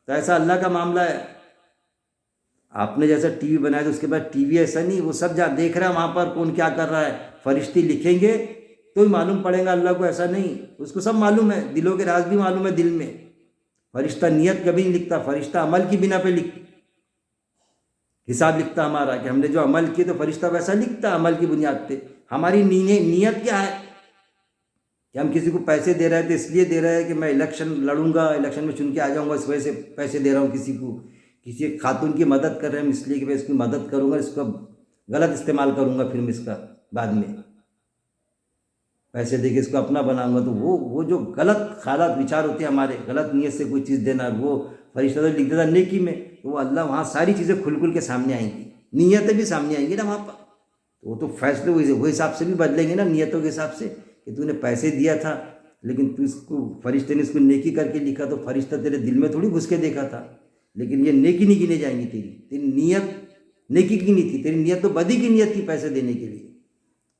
تو ایسا اللہ کا معاملہ ہے، آپ نے جیسا ٹی وی بنایا تو اس کے بعد ٹی وی ایسا نہیں، وہ سب جہاں دیکھ رہا ہے وہاں پر کون کیا کر رہا ہے، فرشتے لکھیں گے تو ہی معلوم پڑے گا، اللہ کو ایسا نہیں، اس کو سب معلوم ہے، دلوں کے راز بھی معلوم ہے دل میں۔ فرشتہ نیت کبھی نہیں لکھتا، فرشتہ عمل کی بنا پہ حساب لکھتا ہمارا، کہ ہم نے جو عمل کیے تو فرشتہ ویسا لکھتا عمل کی بنیاد پہ۔ ہماری نیت کیا ہے کہ ہم کسی کو پیسے دے رہے تھے، اس لیے دے رہے ہیں کہ میں الیکشن لڑوں گا، الیکشن میں چن کے آ جاؤں گا، اس وجہ سے پیسے دے رہا ہوں کسی کو، کسی خاتون کی مدد کر رہے ہیں اس لیے کہ میں اس کی مدد کروں گا، اس کا غلط استعمال کروں گا، پھر میں اس کا بعد میں پیسے دے کے اس کو اپنا بناؤں گا۔ تو وہ جو غلط خیالات وچار ہوتے ہیں ہمارے، غلط نیت سے کوئی چیز دینا، وہ فرشتہ تو لکھ دیتا نیکی میں، تو وہ اللہ وہاں ساری چیزیں کھل کے سامنے آئیں گی، نیتیں بھی سامنے آئیں گی نا وہاں پر، تو وہ تو فیصلے وہ حساب سے بھی بدلیں گے نا، نیتوں کے حساب سے، کہ تو نے پیسے دیا تھا لیکن تو اس کو، فرشتے نے اس کو نیکی کر کے لکھا، تو فرشتہ تیرے دل میں تھوڑی گھس کے دیکھا تھا، لیکن یہ نیکی نہیں گنے جائیں گی، تیری نیت نیکی کی نہیں تھی، تیری نیت تو بدی کی نیت تھی پیسے دینے کے لیے۔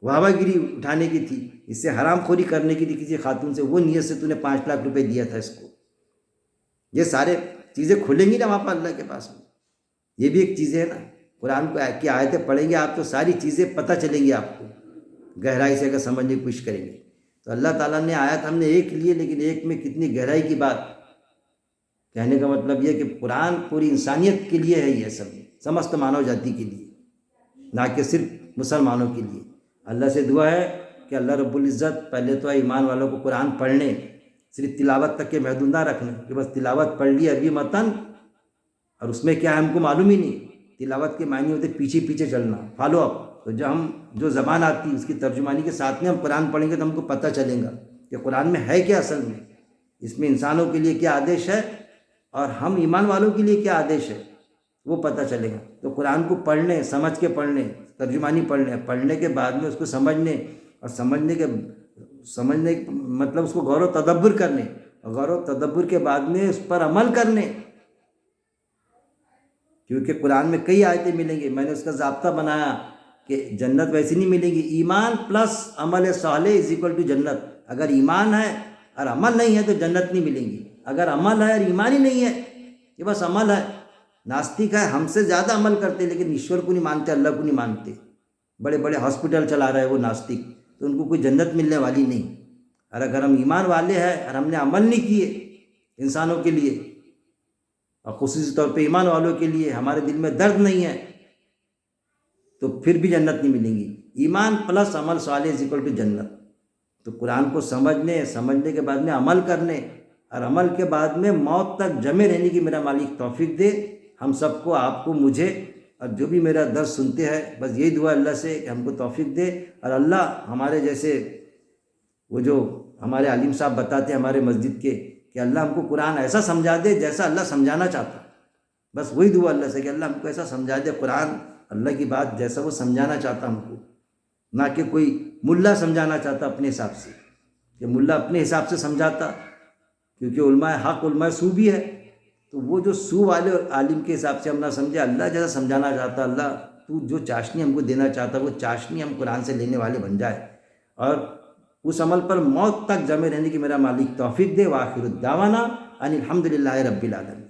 واہ گیری اٹھانے کی تھی، اس سے حرام خوری کرنے کی تھی کسی خاتون سے، وہ نیت سے تو نے 5 لاکھ روپے دیا تھا اس کو. یہ سارے چیزیں کھلیں گی نا وہاں پر اللہ کے پاس میں. یہ بھی ایک چیز ہے نا. قرآن کی آیتیں پڑھیں گے آپ تو ساری چیزیں پتہ چلیں گی آپ کو، گہرائی سے اگر سمجھنے کی کوشش کریں گے تو. اللہ تعالیٰ نے آیت ہم نے ایک لیے، لیکن ایک میں کتنی گہرائی کی بات. کہنے کا مطلب یہ کہ قرآن پوری انسانیت کے لیے ہے، یہ سمست مانو جاتی کے لیے، نہ کہ صرف مسلمانوں کے لیے. اللہ سے دعا ہے کہ اللہ رب العزت پہلے تو ایمان والوں کو قرآن پڑھنے، صرف تلاوت تک کے محدود نہ رکھنے کہ بس تلاوت پڑھ لی عربی متن اور اس میں کیا ہے ہم کو معلوم ہی نہیں. تلاوت کے معنی ہوتے پیچھے پیچھے چلنا، فالو اپ. تو جو زبان آتی ہے اس کی ترجمانی کے ساتھ میں ہم قرآن پڑھیں گے تو ہم کو پتہ چلے گا کہ قرآن میں ہے کیا اصل میں، اس میں انسانوں کے لیے کیا آدیش ہے اور ہم ایمان والوں کے لیے کیا آدیش ہے، وہ پتہ چلے گا. تو قرآن کو پڑھنے، سمجھ کے پڑھنے، ترجمانی پڑھنے کے بعد میں اس کو سمجھنے، اور سمجھنے مطلب اس کو غور و تدبر کرنے، اور غور و تدبر کے بعد میں اس پر عمل کرنے. کیونکہ قرآن میں کئی آیتیں ملیں گی. میں نے اس کا ضابطہ بنایا کہ جنت ویسی نہیں ملے گی، ایمان پلس عمل صالح از اکول ٹو جنت. اگر ایمان ہے اور عمل نہیں ہے تو جنت نہیں ملیں گی. اگر عمل ہے اور ایمان ہی نہیں ہے، یہ بس عمل ہے. ناستک ہے، ہم سے زیادہ عمل کرتے لیکن ایشور کو نہیں مانتے، اللہ کو نہیں مانتے. بڑے بڑے ہاسپٹل چلا رہے وہ ناستک، تو ان کو کوئی جنت ملنے والی نہیں. اور اگر ہم ایمان والے ہیں اور ہم نے عمل نہیں کیے انسانوں کے لیے، اور خصوصی طور پہ ایمان والوں کے لیے ہمارے دل میں درد نہیں ہے، تو پھر بھی جنت نہیں ملیں گی. ایمان پلس عمل صالح از اکول ٹو جنت. تو قرآن کو سمجھنے کے بعد میں عمل کرنے، اور عمل کے بعد میں موت تک جمے رہنے کی میرا مالک توفیق دے ہم سب کو، آپ کو، مجھے، اور جو بھی میرا درس سنتے ہیں. بس یہی دعا اللہ سے کہ ہم کو توفیق دے. اور اللہ ہمارے جیسے وہ جو ہمارے عالم صاحب بتاتے ہیں ہمارے مسجد کے، کہ اللہ ہم کو قرآن ایسا سمجھا دے جیسا اللہ سمجھانا چاہتا. بس وہی دعا اللہ سے کہ اللہ ہم کو ایسا سمجھا دے قرآن، اللہ کی بات جیسا وہ سمجھانا چاہتا ہم کو، نہ کہ کوئی ملا سمجھانا چاہتا اپنے حساب سے، کہ ملا اپنے حساب سے سمجھاتا. کیونکہ علماء حق، علماء سو بھی ہے، تو وہ جو سو والے عالم کے حساب سے ہم نہ سمجھے. اللہ جیسا سمجھانا چاہتا، اللہ تو جو چاشنی ہم کو دینا چاہتا وہ چاشنی ہم قرآن سے لینے والے بن جائے، اور اس عمل پر موت تک جمے رہنے کی میرا مالک توفیق دے. وآخر الدعوانا ان الحمد للہ رب العالمین.